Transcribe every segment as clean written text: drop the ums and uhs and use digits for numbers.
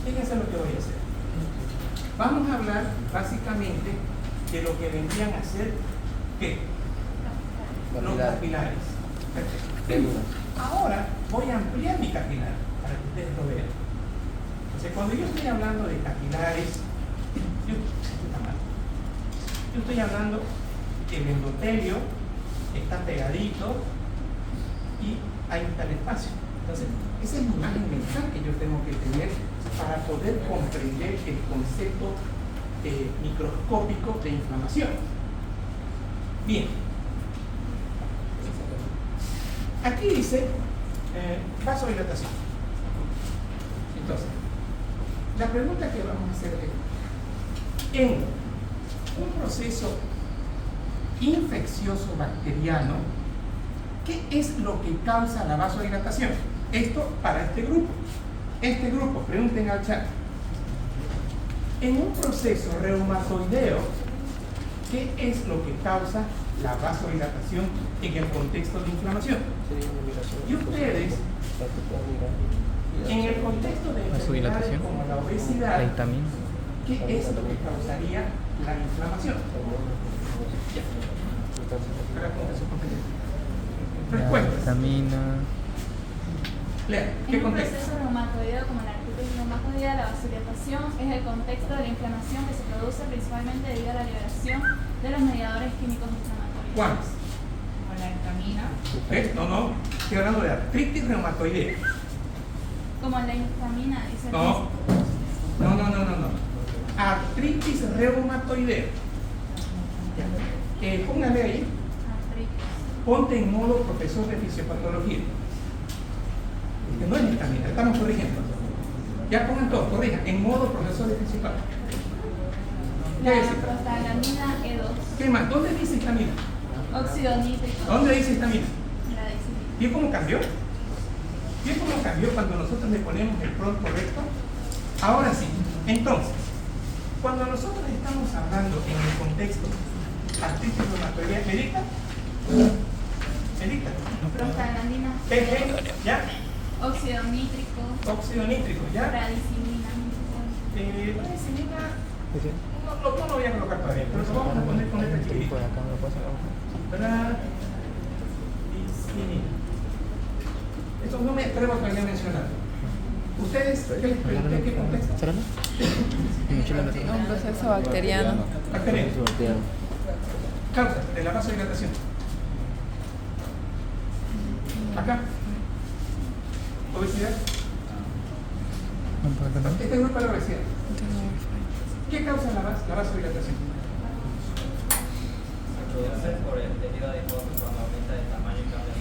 Fíjense lo que voy a hacer. Vamos a hablar básicamente de lo que vendrían a ser ¿qué? Los capilares. Perfecto. Ahora voy a ampliar mi capilar para que ustedes lo vean. Entonces, cuando yo estoy hablando de capilares, yo estoy hablando que el endotelio está pegadito y hay tal espacio. Entonces, esa es la imagen mental que yo tengo que tener para poder comprender el concepto microscópico de inflamación. Bien. Aquí dice vasodilatación. Entonces, la pregunta que vamos a hacer es, en un proceso infeccioso bacteriano, ¿qué es lo que causa la vasodilatación? Esto para este grupo. Este grupo, pregunten al chat. En un proceso reumatoideo, ¿qué es lo que causa la vasodilatación en el contexto de inflamación? Y ustedes, en el contexto de enfermedades como la obesidad, ¿qué es lo que causaría la inflamación? Respuesta. Lea, ¿qué en un contexto? proceso reumatoideo como la artritis reumatoidea, la vasodilatación es el contexto de la inflamación que se produce principalmente debido a la liberación de los mediadores químicos inflamatorios. ¿Cuáles? Como la histamina. No, estoy hablando de artritis reumatoidea. Como la histamina, dice. No. Artritis reumatoidea. Póngale ahí. Artritis. Ponte en modo profesor de fisiopatología. Que no es histamina, estamos corrigiendo. Ya pongan todo, corrijan, en modo profesor de fisiopatología. La prostaglandina E2. ¿Qué más? ¿Dónde dice histamina? Óxido nítrico. ¿Dónde dice histamina? La disciplina. ¿Y cómo cambió? ¿Y cómo cambió cuando nosotros le ponemos el prompt correcto? Ahora sí, entonces, cuando nosotros estamos hablando en el contexto artritis reumatoidea, ¿me dicta? Prostaglandina. ¿Ya? Óxido nítrico. Óxido nítrico, ¿ya? Bradicimina. Bradicimina, no lo voy a colocar todavía, pero lo vamos a poner con esta chiquitita. Bradicimina. Esto no me atrevo todavía a mencionar. ¿Ustedes qué les pregunté? ¿Qué contexto? Un proceso bacteriano. Bacteriano. Causa de la vasodilatación. Acá. Obesidad. Este grupo de la obesidad. ¿Qué causa la vasodilatación? Por el tejido adiposo cuando aumenta de tamaño y cambia.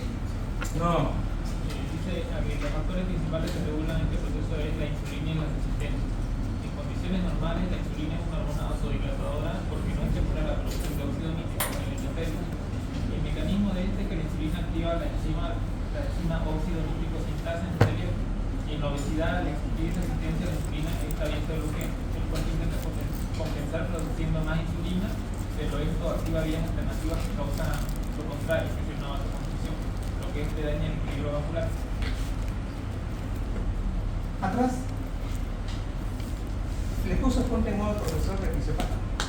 No. Dice que los factores principales que regulan este proceso es la insulina y la resistencia. En condiciones normales, la insulina es una hormona vasodilatadora porque no estimula la producción de óxido nítrico en el endotelio. El mecanismo de este es que la insulina activa la enzima óxido nítrico sintasa endotelio, y en la obesidad, la resistencia a la insulina está bien todo lo que el cuerpo intenta compensar produciendo más insulina, pero esto activa vías alternativas que causan lo contrario, que es una vasoconstricción, lo que te daña el equilibrio vascular. Atrás. Le puso ponte en modo profesor de fisiopatología.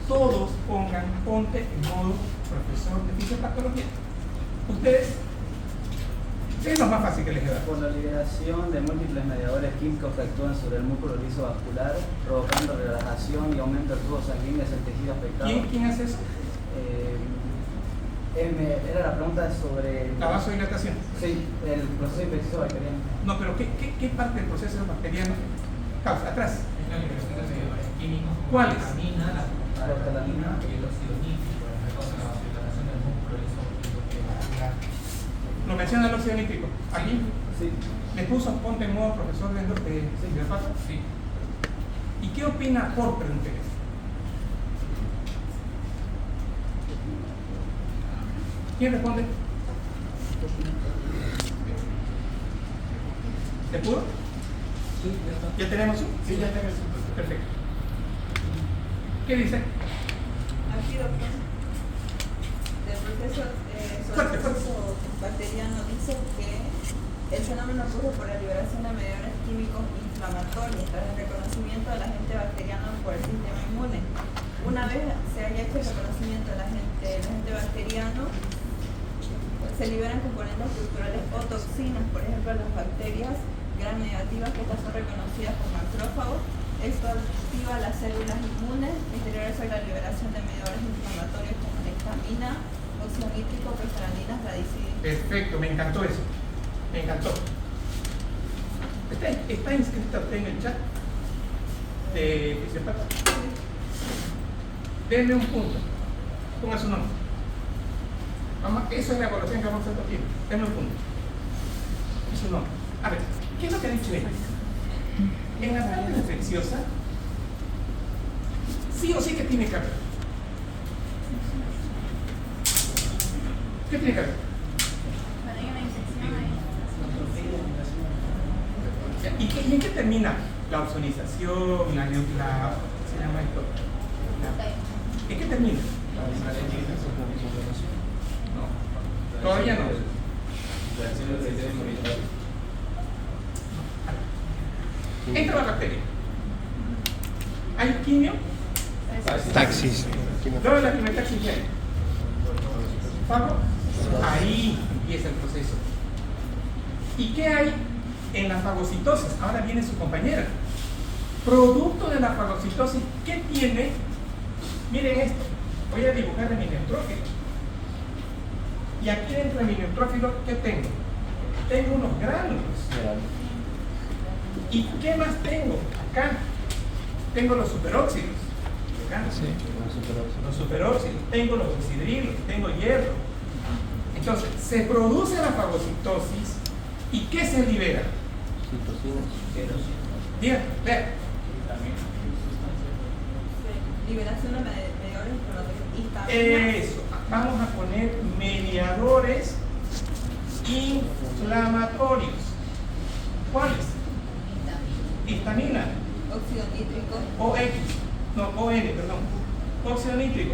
Todos pongan ponte en modo profesor de fisiopatología. Ustedes, ¿qué es lo más fácil que les queda? Por la liberación de múltiples mediadores químicos que actúan sobre el músculo liso vascular, provocando relajación y aumento del flujo sanguíneo hacia el tejido afectado. ¿Quién hace eso? Era la pregunta sobre La vasodilatación. Sí, el proceso infeccioso bacteriano. No, pero ¿qué parte del proceso bacteriano causa? Atrás. Es la liberación de mediadores químicos. ¿Cuáles? La histamina, la prostaglandina y el óxido nítrico, que causa la vasodilatación del músculo liso vascular. Lo menciona el óxido nítrico. Aquí. Sí. Le puso ponte en modo profesor de fisiopatología. Sí. ¿Y qué opina por pregunté? ¿Quién responde? ¿Se pudo? Sí, ya está. ¿Ya tenemos un? Sí, ya tenemos un. Perfecto. ¿Qué dice? Aquí, doctor, del proceso, sobre el proceso bacteriano dice que el fenómeno ocurre por la liberación de mediadores químicos inflamatorios inflamatorio tras el reconocimiento del agente bacteriano por el sistema inmune. Una vez se haya hecho el reconocimiento del agente bacteriano, se liberan componentes estructurales o toxinas, por ejemplo las bacterias gram negativas, que estas son reconocidas como macrófagos. Esto activa las células inmunes exteriores a la liberación de mediadores inflamatorios como la histamina, óxido nítrico, prostaglandinas, radicina. Perfecto, me encantó eso. Me encantó. ¿Está inscrita usted en el chat de Fisiopata? Denle un punto. Ponga su nombre. Eso es la evaluación que vamos a hacer aquí. Denle un punto. Y su nombre. A ver, ¿qué es lo que ha dicho ella? En la parte infecciosa, sí o sí que tiene que haber. ¿Qué tiene que haber? Para que la infección ahí. ¿Y en qué termina la ozonización, la ¿se llama esto? ¿En qué termina? No, todavía no. Entra la bacteria. ¿Hay quimio? Taxis. ¿Dónde la quimiotaxis viene? ¿Fago? Ahí empieza el proceso. ¿Y qué hay en la fagocitosis? Ahora viene su compañera. Producto de la fagocitosis, ¿qué tiene? Miren esto. Voy a dibujar de mi neutrófilo. Y aquí dentro de mi neutrófilo, ¿qué tengo? Tengo unos gránulos. ¿Y qué más tengo? Acá tengo los superóxidos. Acá. Sí. Los superóxidos, tengo los oxidrilos, tengo hierro. Entonces, se produce la fagocitosis y ¿qué se libera? Diga, vea. Liberación de mediadores inflamatorios. Eso, vamos a poner mediadores inflamatorios. ¿Cuáles? Histamina, Óxido nítrico, ON, perdón. Óxido nítrico,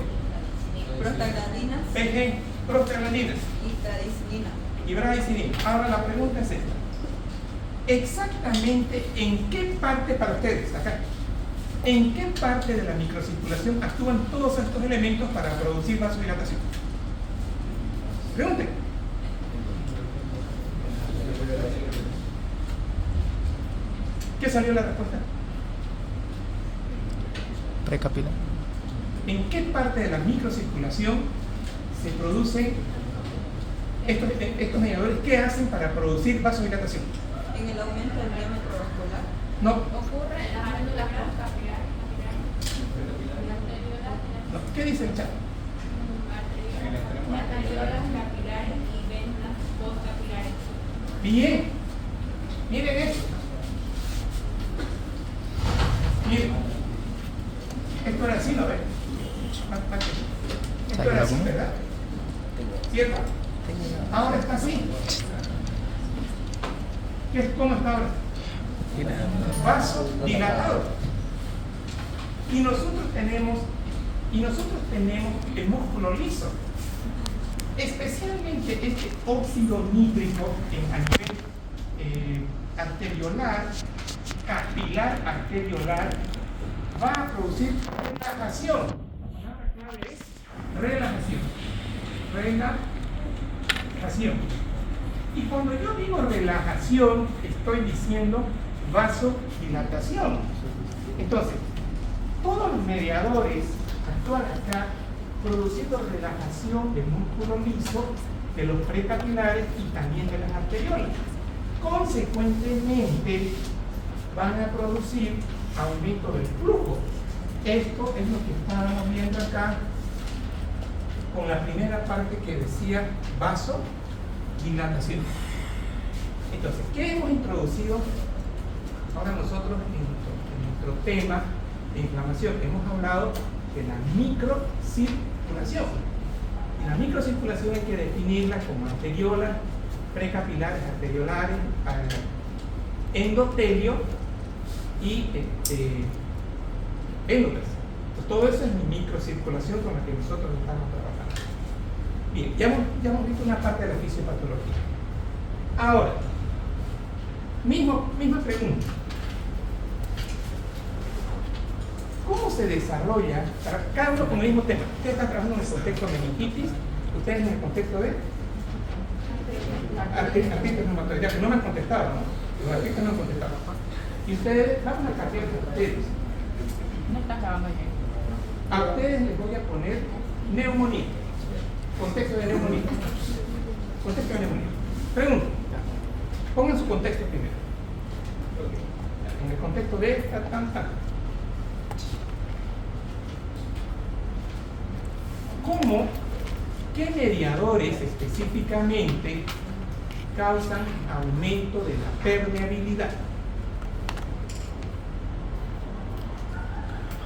prostaglandinas PG, prostaglandinas y tradicinina. y bradicinina. Ahora la pregunta es esta. Exactamente en qué parte para ustedes, acá, en qué parte de la microcirculación actúan todos estos elementos para producir vasodilatación. Pregunten. ¿Qué salió la respuesta? Precapilar. ¿En qué parte de la microcirculación se producen estos mediadores? ¿Qué hacen para producir vasodilatación? En el aumento del diámetro vascular. No, Ocurre en las glándulas postcapilares. no. ¿Qué dice el chat? Las arteriolas capilares y venas postcapilares. Bien. Miren esto. Miren. Esto era así, ¿no ven? Esto era así, ¿verdad? ¿Cierto? Ahora está así. ¿Cómo está ahora? Vasodilatado. Y nosotros tenemos el músculo liso. Especialmente este óxido nítrico a nivel arteriolar, capilar arteriolar, va a producir relajación. La palabra clave es relajación. Relajación. Y cuando yo digo relajación, estoy diciendo vasodilatación. Entonces, todos los mediadores actúan acá produciendo relajación del músculo liso, de los precapilares y también de las arteriolas. Consecuentemente, van a producir aumento del flujo. Esto es lo que estábamos viendo acá con la primera parte que decía vasodilatación. Entonces, ¿qué hemos introducido ahora nosotros en nuestro tema de inflamación? Hemos hablado de la microcirculación. Y la microcirculación hay que definirla como arteriolas, precapilares, arteriolares, endotelio y endotas. Entonces, todo eso es mi microcirculación con la que nosotros estamos trabajando. Bien, ya hemos visto una parte de la fisiopatología. Ahora, misma pregunta. se desarrolla? Cada uno con el mismo tema. Ustedes están trabajando en el contexto de meningitis, ustedes en el contexto de artritis reumatoide, que no me han contestado, ¿no? Los artistas no han contestado. Y ustedes, vamos a cambiar con ustedes. No está grabando bien. A ustedes les voy a poner neumonía. Contexto de neumonía. Contexto de neumonía. Pregunta. Pongan su contexto primero. En el contexto de ¿Cómo? ¿Qué mediadores específicamente causan aumento de la permeabilidad?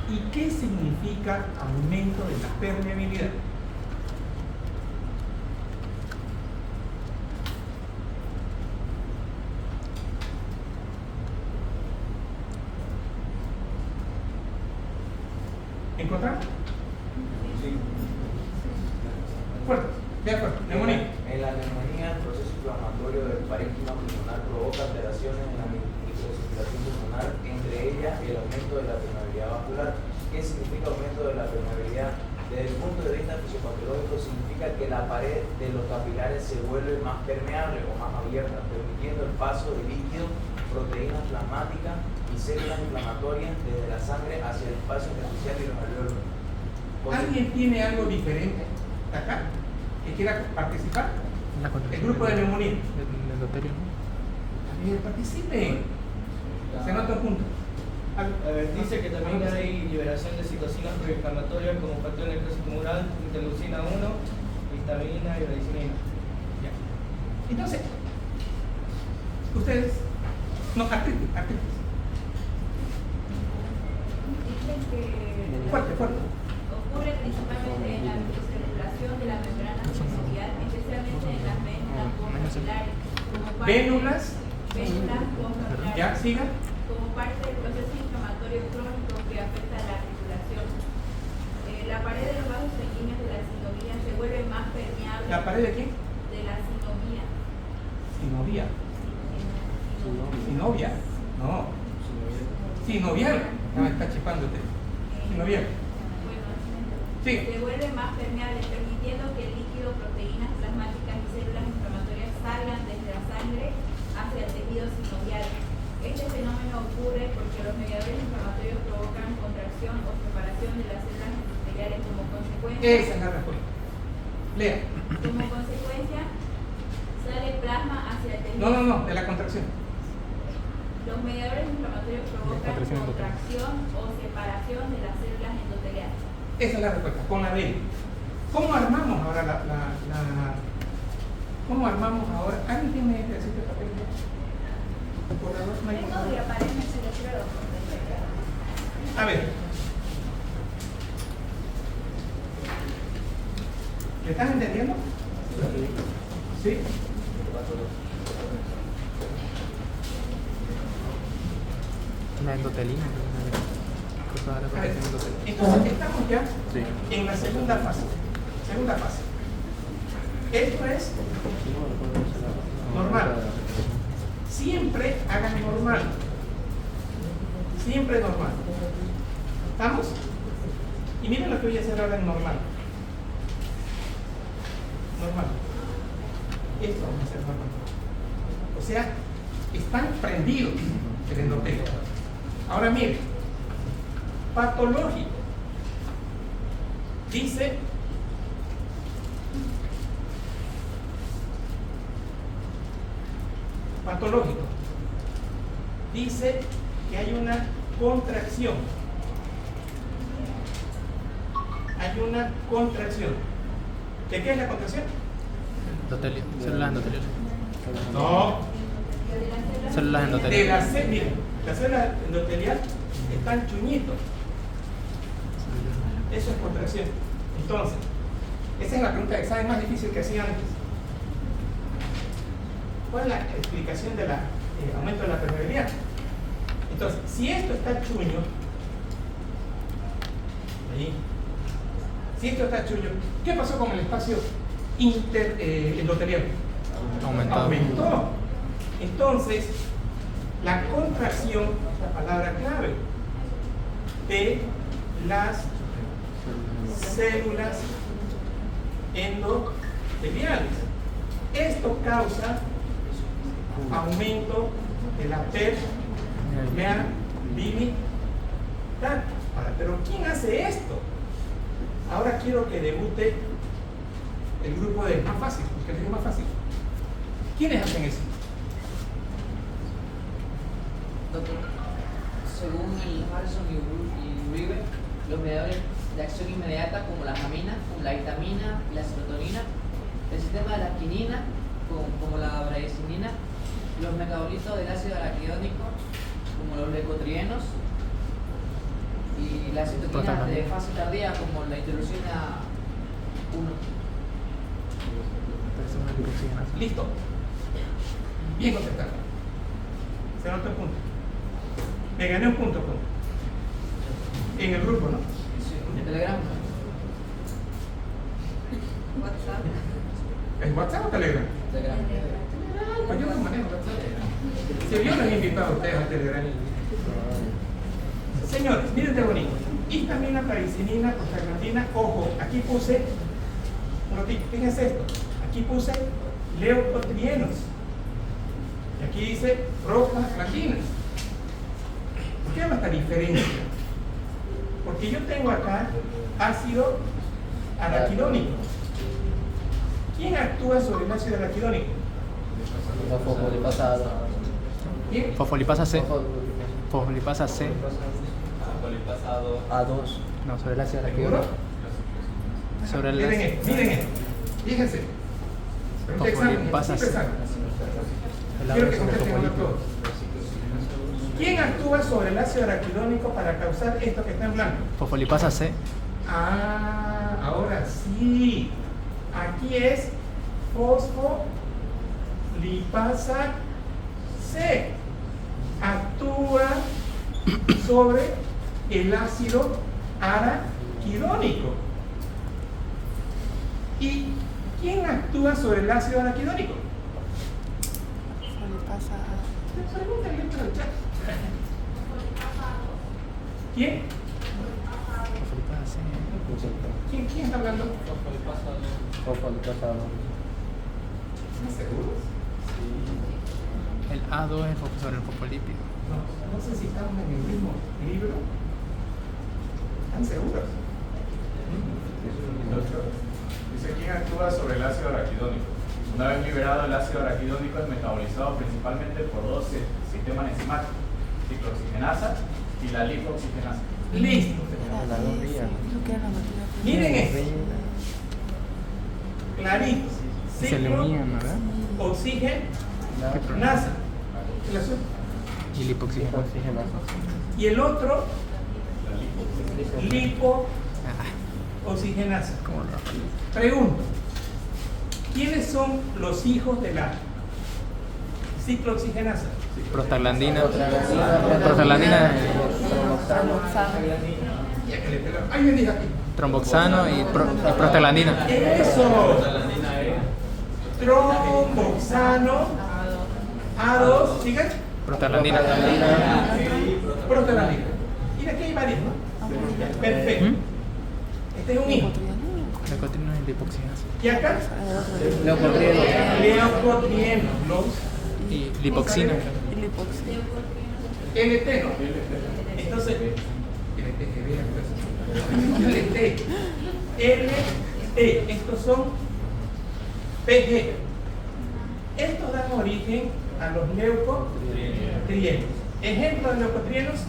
¿Y qué significa aumento de la permeabilidad? ¿Encontramos? Sí. Fuerte, de acuerdo. Neumonía. En la neumonía, el proceso inflamatorio del parénquima pulmonar provoca alteraciones en la microcirculación pulmonar, entre ellas el aumento de la permeabilidad vascular. ¿Qué significa aumento de la permeabilidad? Desde el punto de vista fisiopatológico, significa que la pared de los capilares se vuelve más permeable o más abierta, permitiendo el paso de líquido, proteínas plasmáticas y células inflamatorias desde la sangre hacia el espacio intersticial y los alveolos. ¿Alguien tiene algo diferente acá que quiera participar? El grupo de neumonía. El endotelio, ¿no? También participen. Se nota un punto. Dice que también hay liberación de citocinas proinflamatorias como factor de necrosis tumoral, interleucina 1, histamina y radicinina. Ya. Entonces, ustedes, no, artritis. Dicen que Fuerte. ocurre principalmente en la microcirculación de la membrana sinovial, especialmente en las vénulas concapilares. Vénulas. Vénulas concapilares. Ya, siga. Como parte del proceso inflamatorio crónico que afecta a la articulación. La pared de los vasos sanguíneos de la sinovía se vuelve más permeable. ¿La pared de quién? De la sinovía. Sinovia. ¿Sinovia? No. Sinovial. No, me está chipando usted. Sinovial. Sí. Se vuelve más permeable, permitiendo que el líquido, proteínas plasmáticas y células inflamatorias salgan desde la sangre hacia el tejido sinovial. Este fenómeno ocurre porque los mediadores inflamatorios provocan contracción o separación de las células endoteliales como consecuencia. Esa es la respuesta. Lea. Como consecuencia, sale plasma hacia el tejido. No, de la contracción. Los mediadores inflamatorios provocan contracción o separación de las células endoteliales. Esa es la respuesta, con la D. ¿Cómo armamos ahora ¿Cómo armamos ahora? ¿Alguien tiene este papel? Borrador, no hay Tengo borrador. y aparece si lo quiero. A ver. ¿Le están entendiendo? ¿Sí? La endotelina. A ver, entonces estamos ya en la segunda fase. Esto es normal. Siempre hagan normal. Siempre normal. ¿Estamos? Y miren lo que voy a hacer ahora en normal. Normal. Esto vamos a hacer normal. O sea, están prendidos el endotelio. Ahora miren. Patológico. Dice patológico. Dice que hay una contracción. Hay una contracción. ¿De qué es la contracción? Endotelio. Células endoteliales. No. Células De endoteliales. miren, las células endoteliales están chuñitos. Eso es contracción. Entonces, esa es la pregunta de examen más difícil que hacía antes. ¿Cuál es la explicación del aumento de la permeabilidad? Entonces, si esto está chuño, ahí, si esto está chuño, ¿qué pasó con el espacio endotelial? Aumentó. Entonces, la contracción, la palabra clave, de las células endoteliales. Esto causa aumento de la permeabilidad. Ahora, pero ¿quién hace esto? Ahora quiero que debute el grupo de más fácil, porque es más fácil. ¿Quiénes hacen eso? Doctor, según el Harrison y River, los mediadores de acción inmediata como la amina, como la vitamina y la serotonina, el sistema de la quinina, como la bradicitina, los metabolitos del ácido araquidónico, como los leucotrienos, y las citoquinas de fase tardía, como la interleucina 1. Listo. Bien contestado. Se anota el punto. Me gané un punto. En el grupo, ¿no? Sí, en Telegram. WhatsApp. ¿Es WhatsApp o Telegram? Telegram. Pues yo no manejo WhatsApp. Si yo les he invitado a ustedes a Telegram. Señores, miren de bonito. Histamina, bradicitina, prostaglandina. Ojo, aquí puse, fíjense esto. Aquí puse leucotrienos. Y aquí dice prostaglandinas. ¿Por qué llama esta diferencia? Porque yo tengo acá ácido araquidónico. ¿Quién actúa sobre el ácido araquidónico? Fosfolipasa. ¿Quién? Fosfolipasa C. Fosfolipasa C. A2. No, sobre el ácido ¿Seguro? araquidónico. Sobre el Miren esto, miren esto. Fíjense. Pregunta de examen, Fosfolipasa ejercicio de C. examen. Quiero que contesten uno todos. ¿Quién actúa sobre el ácido araquidónico para causar esto que está en blanco? Fosfolipasa C. Ah, ahora sí. Aquí es fosfolipasa C. Actúa sobre el ácido araquidónico. ¿Y quién actúa sobre el ácido araquidónico? Pregúntale dentro del chat. ¿Quién? Fosfolipasa C. ¿Quién está hablando? Fosfolipasa ¿Están seguros? El A2 es sobre el fosfolípido. No sé si estamos en el mismo libro. ¿Están seguros? Dice quién actúa sobre el ácido araquidónico. Una vez liberado, el ácido araquidónico es metabolizado principalmente por dos sistemas enzimáticos, ciclooxigenasa y la lipoxigenasa. Listo. Miren esto. Clarito. Se le unían, ¿verdad? Oxigenasa. ¿El azul? Y lipoxígeno. Y el otro, lipo-oxigenasa. ¿Cómo lo Pregunto, ¿quiénes son los hijos de la ciclooxigenasa? Prostaglandina. Prostaglandina. Ya que le pegó. Ahí venís aquí. Tromboxano y prostaglandina. Eso. Tromboxano. A2. ¿Sigue? Prostaglandina. Prostaglandina. Y de aquí hay varios, ¿no? Perfecto. Este es un hijo. Leucotrienos y lipoxigenasa. ¿Y acá? Leucotrienos. Leucotrienos. Y lipoxina. LT, ¿no? Entonces, LT. Estos son PG. Estos dan origen a los leucotrienos. Ejemplos de leucotrienos.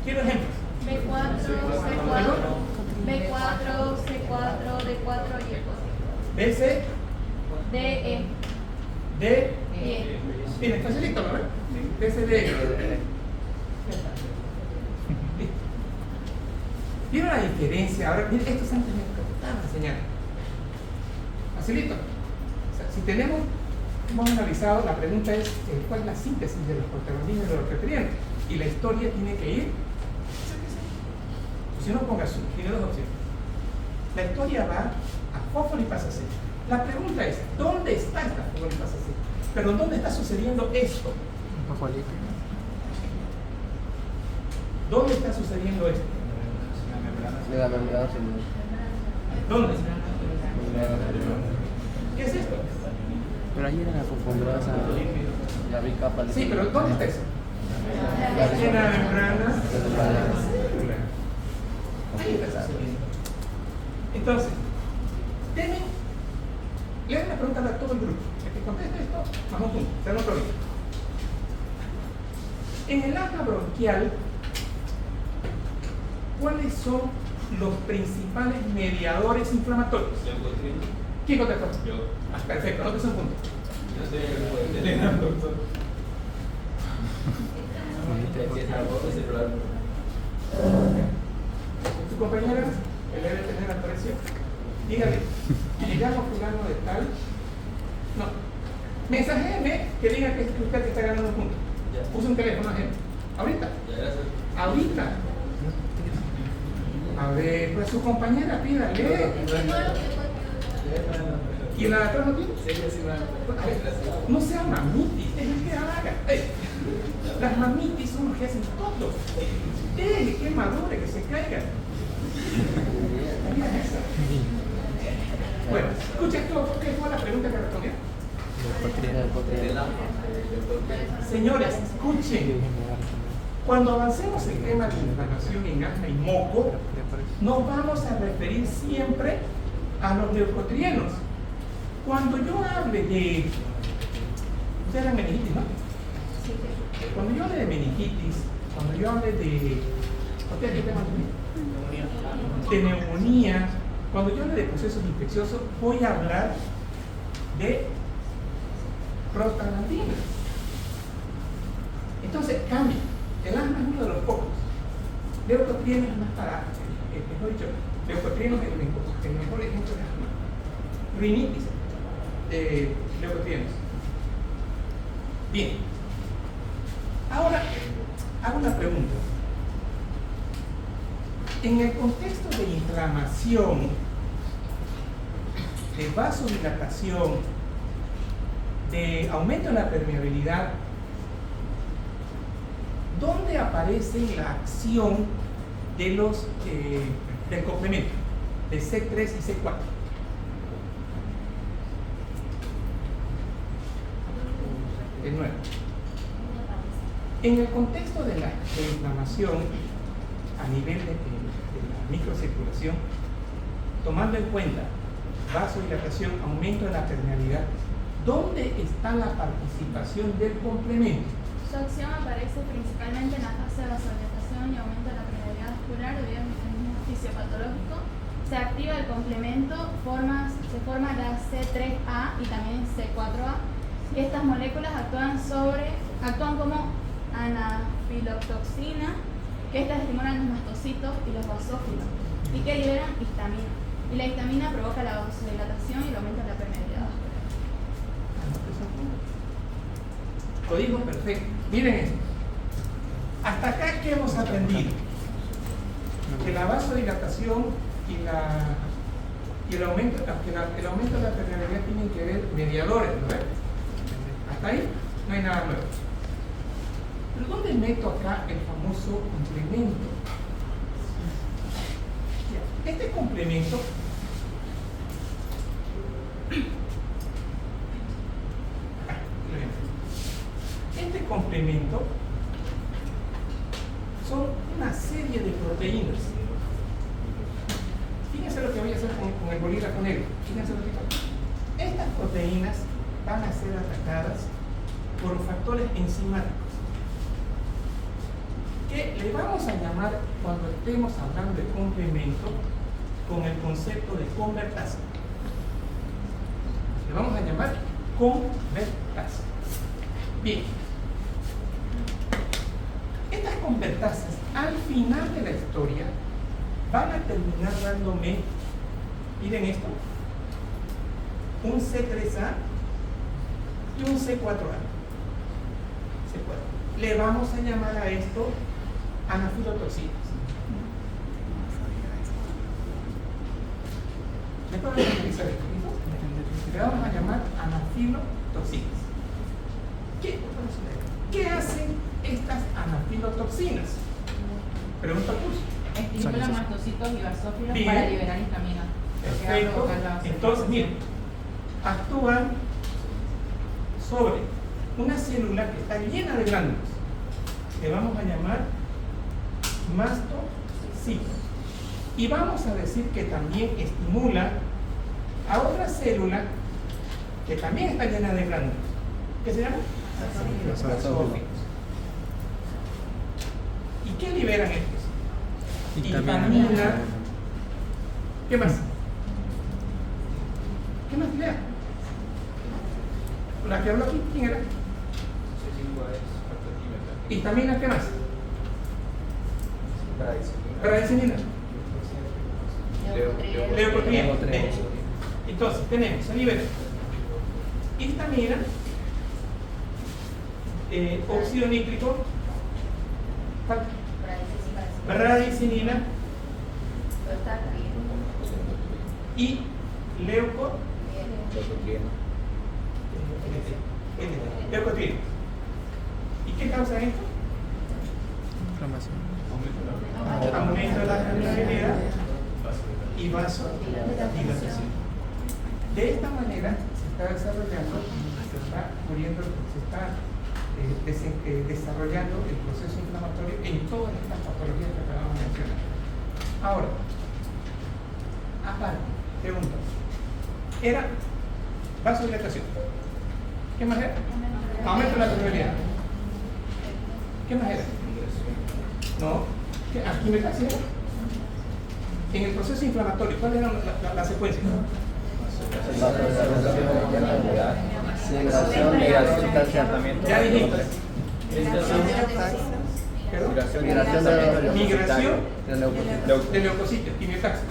Quiero ejemplos. B4, C4, B4, C4, D4 y E. BC, DE. D. E. Miren, facilito, ¿no? BCD. ¿Vieron la diferencia? Ahora, miren, estos antes me estaban enseñando. Facilito. O sea, si tenemos, hemos analizado, la pregunta es cuál es la síntesis de los prostaglandinos y de los leucotrienos. Y la historia tiene que ir. Si no ponga azul, tiene dos opciones. La historia va a fosfolipasa C. La pregunta es, ¿dónde está esta fosfolipasa C? Perdón, ¿dónde está sucediendo esto? Fosfolípido. ¿Dónde está sucediendo esto? De la membrana celular. ¿Dónde? ¿Qué es esto? Pero ahí era confundidas a La bicapa. Sí, pero ¿dónde está eso? En la membrana celular. Ahí está eso. Entonces, le hago una pregunta a todo el grupo. El que conteste esto, vamos juntos, hacemos otro video. En el asma bronquial, ¿cuáles son los principales mediadores inflamatorios? ¿Quién contestó? Yo. Ah, perfecto, no te son puntos. Yo estoy en el grupo de Telegram, doctor. Tu compañera, que debe tener aprecio, dígale, me llamo fulano de tal. No. Mensajeme que diga que usted está ganando puntos. Use un teléfono agente. Ahorita. Ahorita. A ver, pues su compañera, pídale. ¿Y la de atrás no tiene? No sea mamitis, es el que haga. Las mamitis son los que hacen todo. Deje que madure, que se caiga. Mira esa. Bueno, escucha esto, ¿qué fue la pregunta que respondió? Señores, escuchen. Cuando avancemos el tema de inflamación en asma y moco, nos vamos a referir siempre a los leucotrienos. Cuando yo hable de... Ustedes eran meningitis, ¿no? Cuando yo hable de meningitis, cuando yo hable de... ¿Ustedes qué temas de neumonía? Cuando yo hable de procesos infecciosos, voy a hablar de prostaglandina. Entonces, cambia. El asma es uno de los pocos. Leucotrienos es más para... mejor dicho, leucotrienos es el mejor ejemplo de asma. Rinitis. Leucotrienos. Bien. Ahora, hago una pregunta. En el contexto de inflamación, de vasodilatación, de aumento de la permeabilidad, ¿dónde aparece la acción de los del complemento de C3 y C4? De nuevo. En el contexto de la inflamación a nivel de la microcirculación, tomando en cuenta vasodilatación, aumento de la permeabilidad, ¿dónde está la participación del complemento? Su acción aparece principalmente en la fase de vasodilatación y aumento de la permeabilidad vascular debido a un mecanismo fisiopatológico. Se activa el complemento, se forma la C3A y también C4A. Y estas moléculas actúan como anafilotoxina, que estas estimulan los mastocitos y los basófilos, y que liberan histamina. Y la histamina provoca la vasodilatación y el aumento de la permeabilidad vascular. Código perfecto. Miren esto. Hasta acá, ¿qué hemos aprendido? Que la vasodilatación y el aumento de la permeabilidad tienen que ver mediadores, ¿no ves? Hasta ahí no hay nada nuevo. Pero ¿dónde meto acá el famoso complemento? Este complemento son una serie de proteínas. Fíjense lo que voy a hacer con el bolígrafo negro. Fíjense lo que pasa. Estas proteínas van a ser atacadas por factores enzimáticos que le vamos a llamar, cuando estemos hablando de complemento, con el concepto de convertasa. Le vamos a llamar convertasa. Bien. Estas convertasas, al final de la historia, van a terminar dándome, miren esto, un C3A y un C4A. Le vamos a llamar a esto anafilotoxinas. ¿Me pueden utilizar esto? Le vamos a llamar anafilotoxinas. ¿Qué hacen estas anafilotoxinas? Pregunta al curso. Estimulan mastocitos y basófilos Bien. para liberar histamina. Lo que va a Perfecto. provocar la vasodilación. Entonces, miren, actúan sobre una célula que está llena de glándulas, que vamos a llamar mastocitos. Y vamos a decir que también estimula a otra célula que también está llena de glándulas. ¿Qué se llama? Basófilos. ¿Y qué liberan estos? Histamina. ¿Qué más? ¿Qué más liberan? La que habló aquí, ¿quién era? Histamina, ¿qué más? Bradicina. Leucotriena. Entonces, tenemos, se libera histamina, óxido nítrico, bradicinina y leucotriena. ¿Y qué causa esto? Inflamación. Aumento de la permeabilidad y vasodilatación. De esta manera se está desarrollando, se está muriendo, se está desarrollando el proceso inflamatorio en todas estas patologías que acabamos de mencionar. Ahora, aparte, pregunta, era vasodilatación. ¿Qué más era? Aumento de la permeabilidad. ¿Qué más era? No, ¿qué? Quimiotaxia. En el proceso inflamatorio, ¿cuál era la secuencia? Ya dijiste. Migración de leucocitos, quimiotaxia.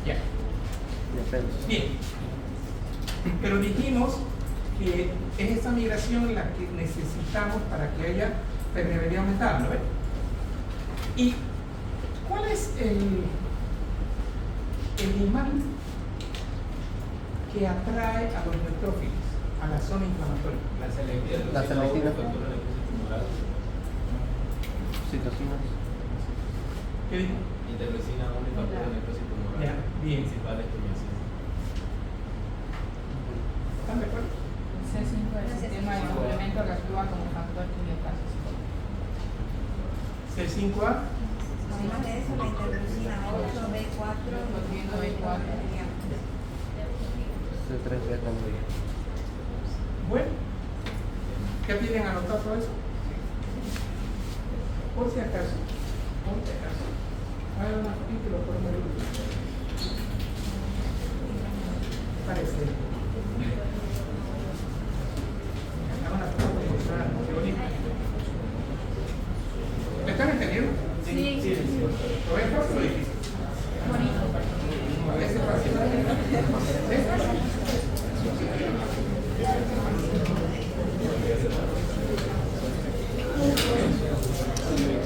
Ya. Bien. Pero dijimos que es esa migración la que necesitamos para que haya permeabilidad aumentada, ¿no ves? ¿Y cuál es el imán que atrae a los neutrófilos a la zona inflamatoria? La selectividad. Citocinas. ¿Qué dijo? Interleucina 1 y factor de necrosis tumoral. Ya, bien. Principales tumoraciones. ¿Están de acuerdo? C5 del sistema de complemento que actúa como factor quimiotáxico. C5A. Además de eso, la interleucina 8, B4, B4. C3B también. Bueno, ¿qué tienen anotado todo eso? Por si acaso, hagan una copia y lo pongan en el grupo. Parece. Hagan una foto, qué bonito. ¿Me están entendiendo? Sí. ¿Lo ven fácil o difícil? Bonito. ¿Es fácil? ¿Es fácil?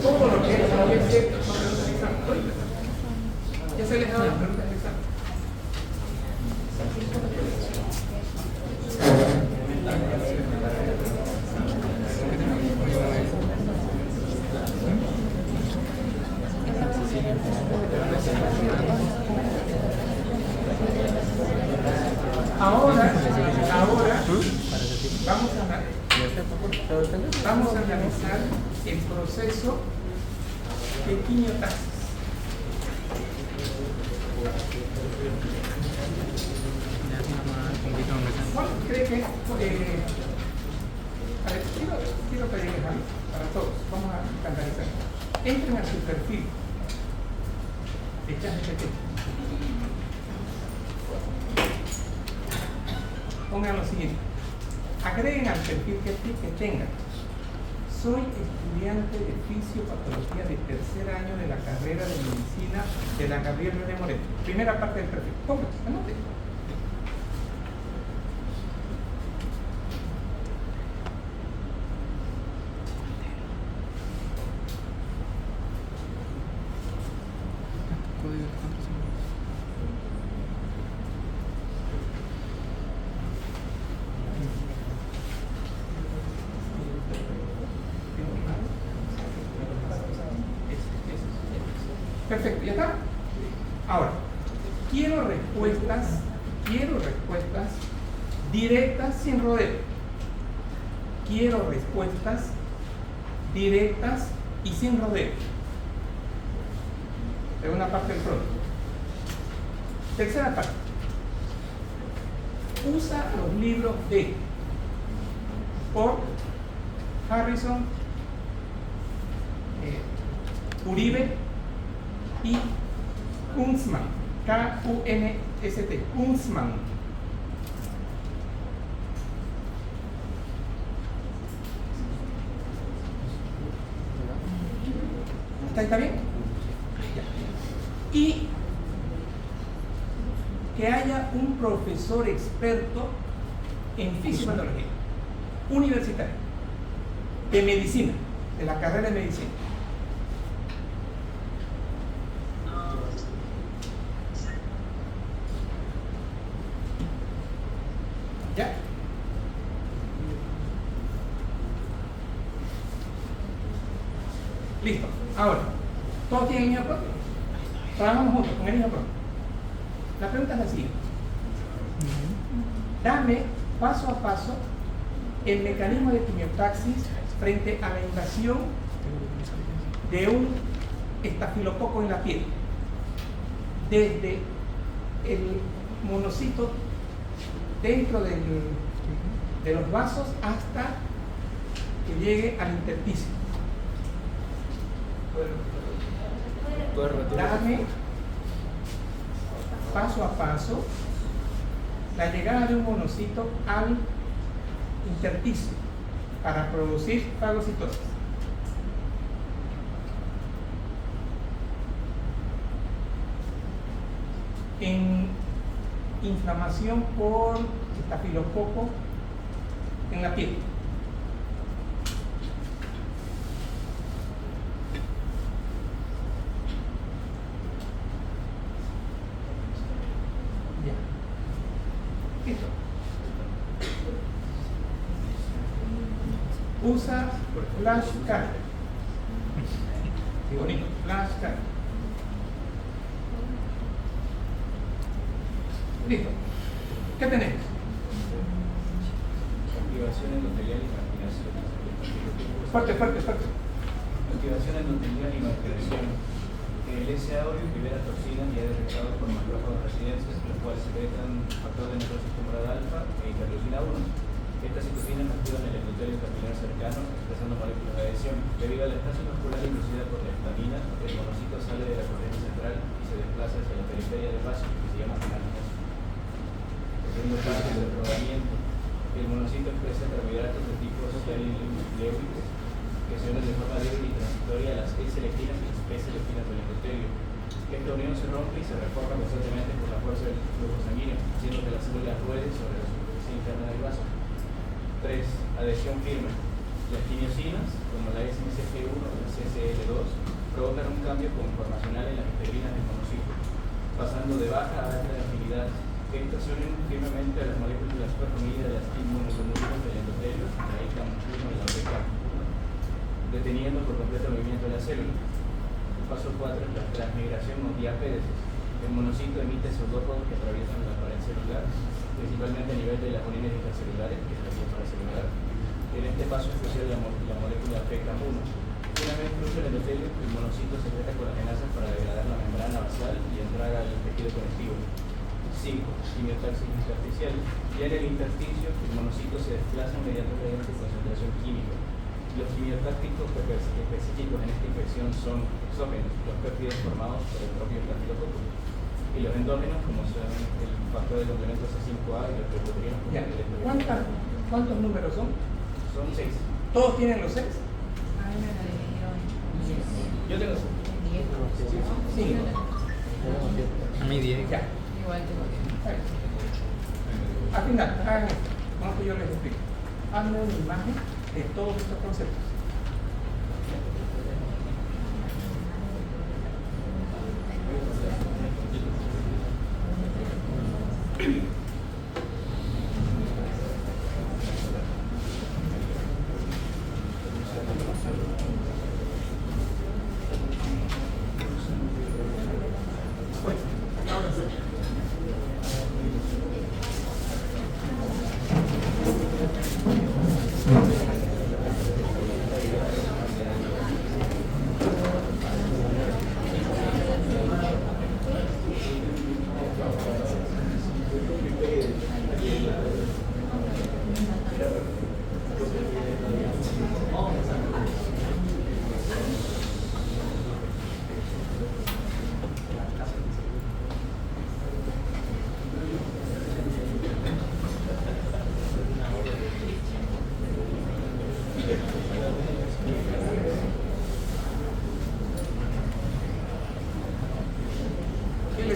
Todo lo que es sobre los exámenes. Ya se les ha dado las preguntas del examen. Ahora vamos a analizar el proceso de quimiotaxis. ¿Cuál cree que es? A ver, quiero pedirles algo para todos. Vamos a estandarizar. Entren a su perfil de ChatGPT. Pongan lo siguiente. Agreguen al perfil que tengan. Soy estudiante de fisiopatología de tercer año de la carrera de medicina de la Gabriel de Moreno. Primera parte del perfil. Pongan, anoten. Perfecto, ¿ya está? Ahora, quiero respuestas directas sin rodeo. Quiero respuestas directas y sin rodeo. Segunda parte del producto. Tercera parte. Usa los libros de Ford, Harrison, Uribe y Kunzman. K-U-N-S-T. Kunzman. ¿Está bien? Y que haya un profesor experto en fisiopatología universitario, de medicina, de la carrera de medicina. ¿Ya? Listo. Ahora, ¿todos tienen el mismo propio? Trabajamos juntos con el mismo propio. La pregunta es la siguiente. Dame paso a paso el mecanismo de quimiotaxis frente a la invasión de un estafilococo en la piel. Desde el monocito dentro de los vasos hasta que llegue al intersticio. Dame paso a paso la llegada de un monocito al intersticio para producir fagocitosis. En inflamación por estafilococo en la piel. Listo. Usa flashcard. Qué bonito, flashcard. Listo. ¿Qué tenemos? Activación endotelial y marginación. Fuerte. Activación endotelial y marginación. El S. aureus libera toxinas y es detectado por macrófagos residentes, los cuales secretan factor de necrosis tumoral alfa e interleucina 1. Estas citocinas actúan en el endotelio capilar cercano, expresando moléculas de adhesión. Debido a la estasis muscular inducida por la histamina, el monocito sale de la corriente central y se desplaza hacia la periferia del vaso, que se llama finalinación. Segundo paso del rodamiento. El monocito expresa carbohidratos de tipo leucicos que se unen de forma débil y transitoria a las S-lectinas y las P-lectinas del endotelio. Esta unión se rompe y se reforma constantemente por la fuerza del flujo sanguíneo, haciendo que las células rueden sobre la superficie interna del vaso. 3. Adhesión firme. Las quimiosinas, como la SMCG1 o la CCL2, provocan un cambio conformacional en las integrinas del monocito, pasando de baja a alta afinidad. Estas se unen firmemente a las moléculas de la superfamilia de las inmunoglóbulos del endotelio, la ICAM1 y la OPCAM, deteniendo por completo el movimiento de la célula. El paso 4 es la transmigración o diapédesis. El monocito emite pseudópodos que atraviesan la pared celular, principalmente a nivel de las bolinas intracelulares, que es la vía paracelular. En este paso es crucial la molécula PKM1. Una vez cruza el endotelio, el monocito secreta colagenasas para degradar la membrana basal y entrar al tejido conectivo. 5. Quimiotaxis intersticial. Ya en el intersticio, el monocito se desplaza mediante una concentración química. Los quimiotácticos específicos en esta infección son exógenos, los péptidos formados por el propio estafilococo, y los endógenos, como son el factor de complemento C5A y los proteínas. ¿Cuántos números son? Son 6. ¿Todos tienen los 6? A mí me lo dividieron en 10. Yo tengo 10. Sí. A mí 10. Ya. Igual tengo 10. Al final, hagan esto. Vamos que yo les explico. Hazme una imagen de todos estos conceptos.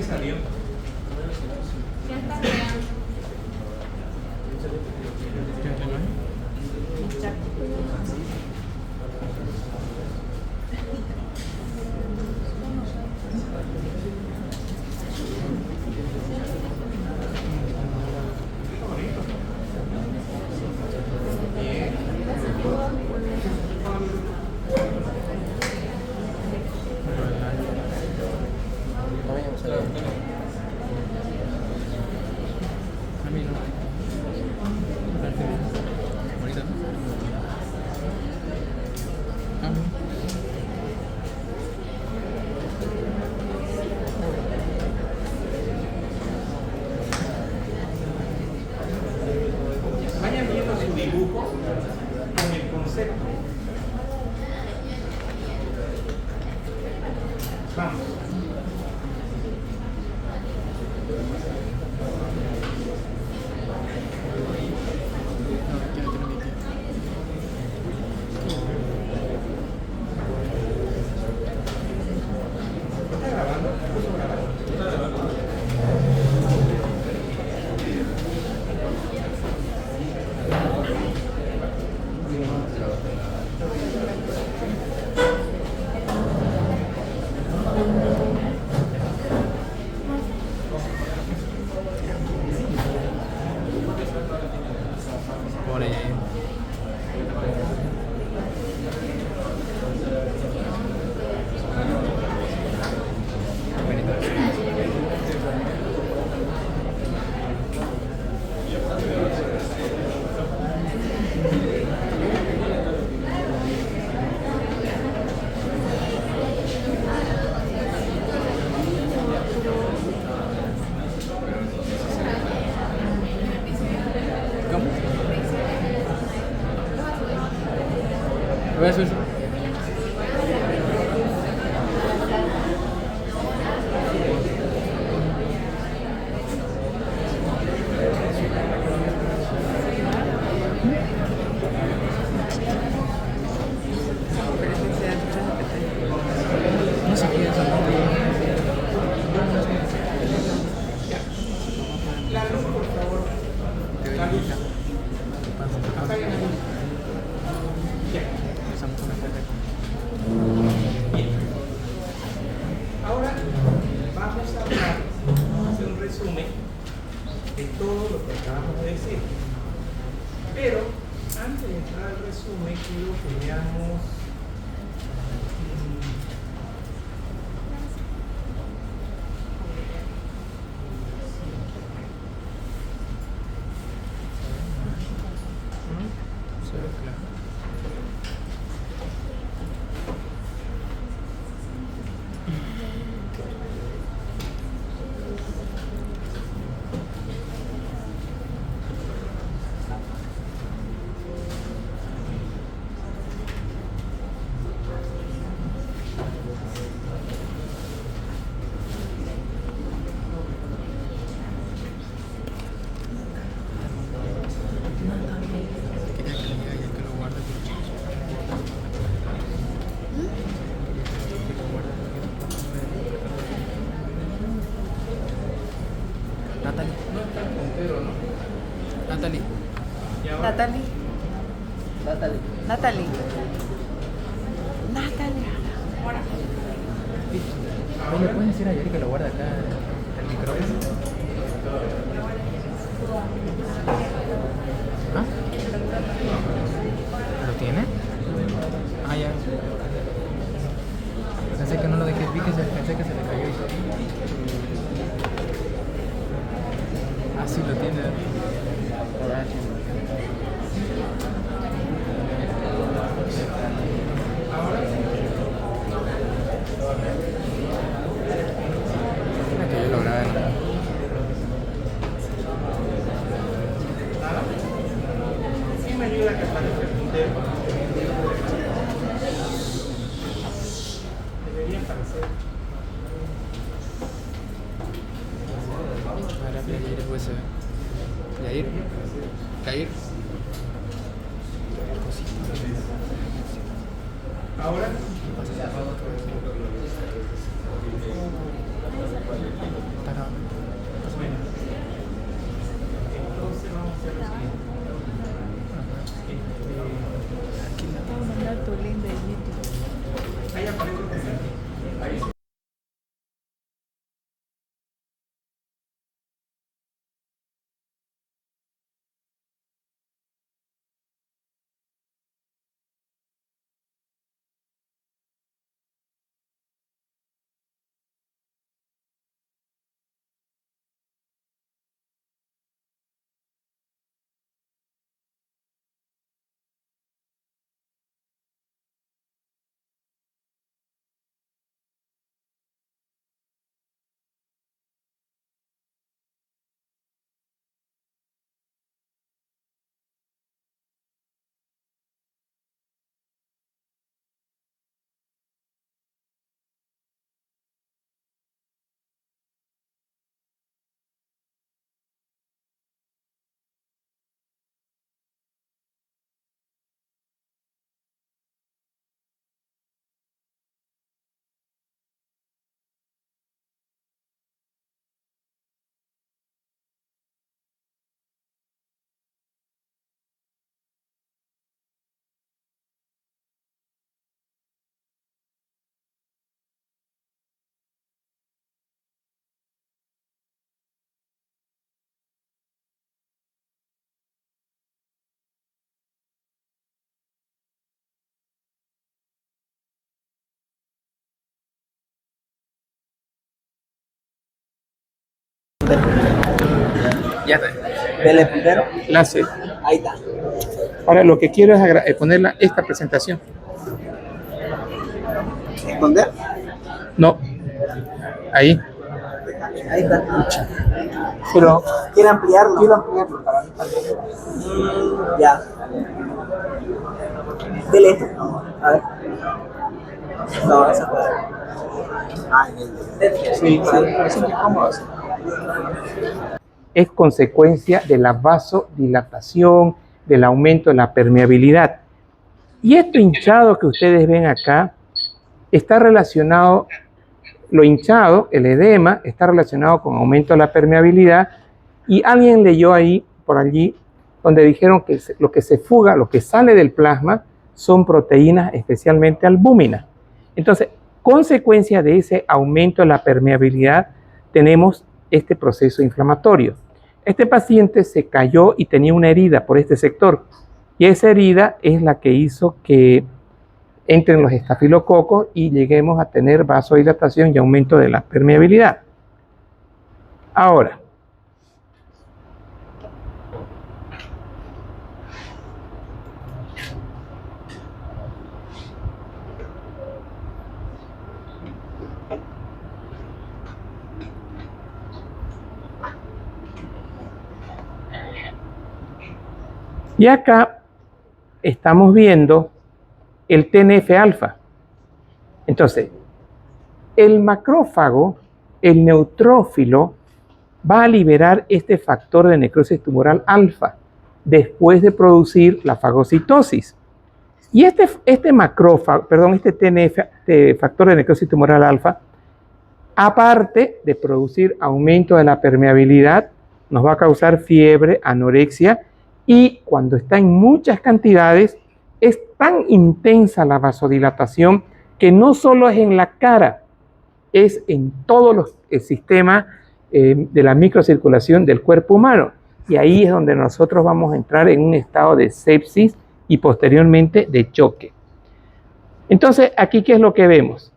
salió? ¿Qué está creando? A mí no. Parece bien. Bonito, ¿no? Ah, bueno. Vayan viendo su dibujo con el concepto. Vamos. ¿Está grabando? ¿Puso grabar? Está grabando. Por ahí. ¿Cómo? Lo voy a subir. No sé qué es. La luz, por favor. La luz. Apaguen la luz. Ya. Bien. Ahora vamos a hablar, vamos a hacer un resumen de todo lo que acabamos de decir. Pero antes de entrar al resumen, quiero que veamos Natalie. Natalie. Natalie. Natalie. Natalie. Natalie. Oye, ¿le puedes decir a Yari que lo guarde acá el micrófono? ¿Ah? ¿Lo tiene? Ah, ya. Pensé que no lo dejé, pensé que se le cayó. Ah, sí, lo tiene. Mira que yo lo grabé. nada. ¿Quién me ayuda a que aparezca el puntero? Debería aparecer. Ahora Yair es USB. Yair. Yair. Ahora. Ya está. Dele puntero. La C. Ahí está. Ahora lo que quiero es ponerla esta presentación. ¿Esconder? No. Ahí. Ahí está. Pero ¿Quiere ampliarlo? Quiero ampliarlo. Ya. Dele esto. A ver. No, esa puede. sí, es muy cómodo. Es consecuencia de la vasodilatación, del aumento de la permeabilidad. Y esto hinchado que ustedes ven acá está relacionado, lo hinchado, el edema, está relacionado con aumento de la permeabilidad, y alguien leyó ahí, por allí, donde dijeron que lo que se fuga, lo que sale del plasma, son proteínas, especialmente albúminas. Entonces, consecuencia de ese aumento de la permeabilidad, tenemos este proceso inflamatorio. Este paciente se cayó y tenía una herida por este sector, y esa herida es la que hizo que entren los estafilococos y lleguemos a tener vasodilatación y aumento de la permeabilidad. Ahora, y acá estamos viendo el TNF-alfa. Entonces, el macrófago, el neutrófilo, va a liberar este factor de necrosis tumoral alfa después de producir la fagocitosis. Y este macrófago, perdón, este TNF, factor de necrosis tumoral alfa, aparte de producir aumento de la permeabilidad, nos va a causar fiebre, anorexia, y cuando está en muchas cantidades, es tan intensa la vasodilatación que no solo es en la cara, es en todo el sistema de la microcirculación del cuerpo humano. Y ahí es donde nosotros vamos a entrar en un estado de sepsis y posteriormente de choque. Entonces, aquí, ¿qué es lo que vemos?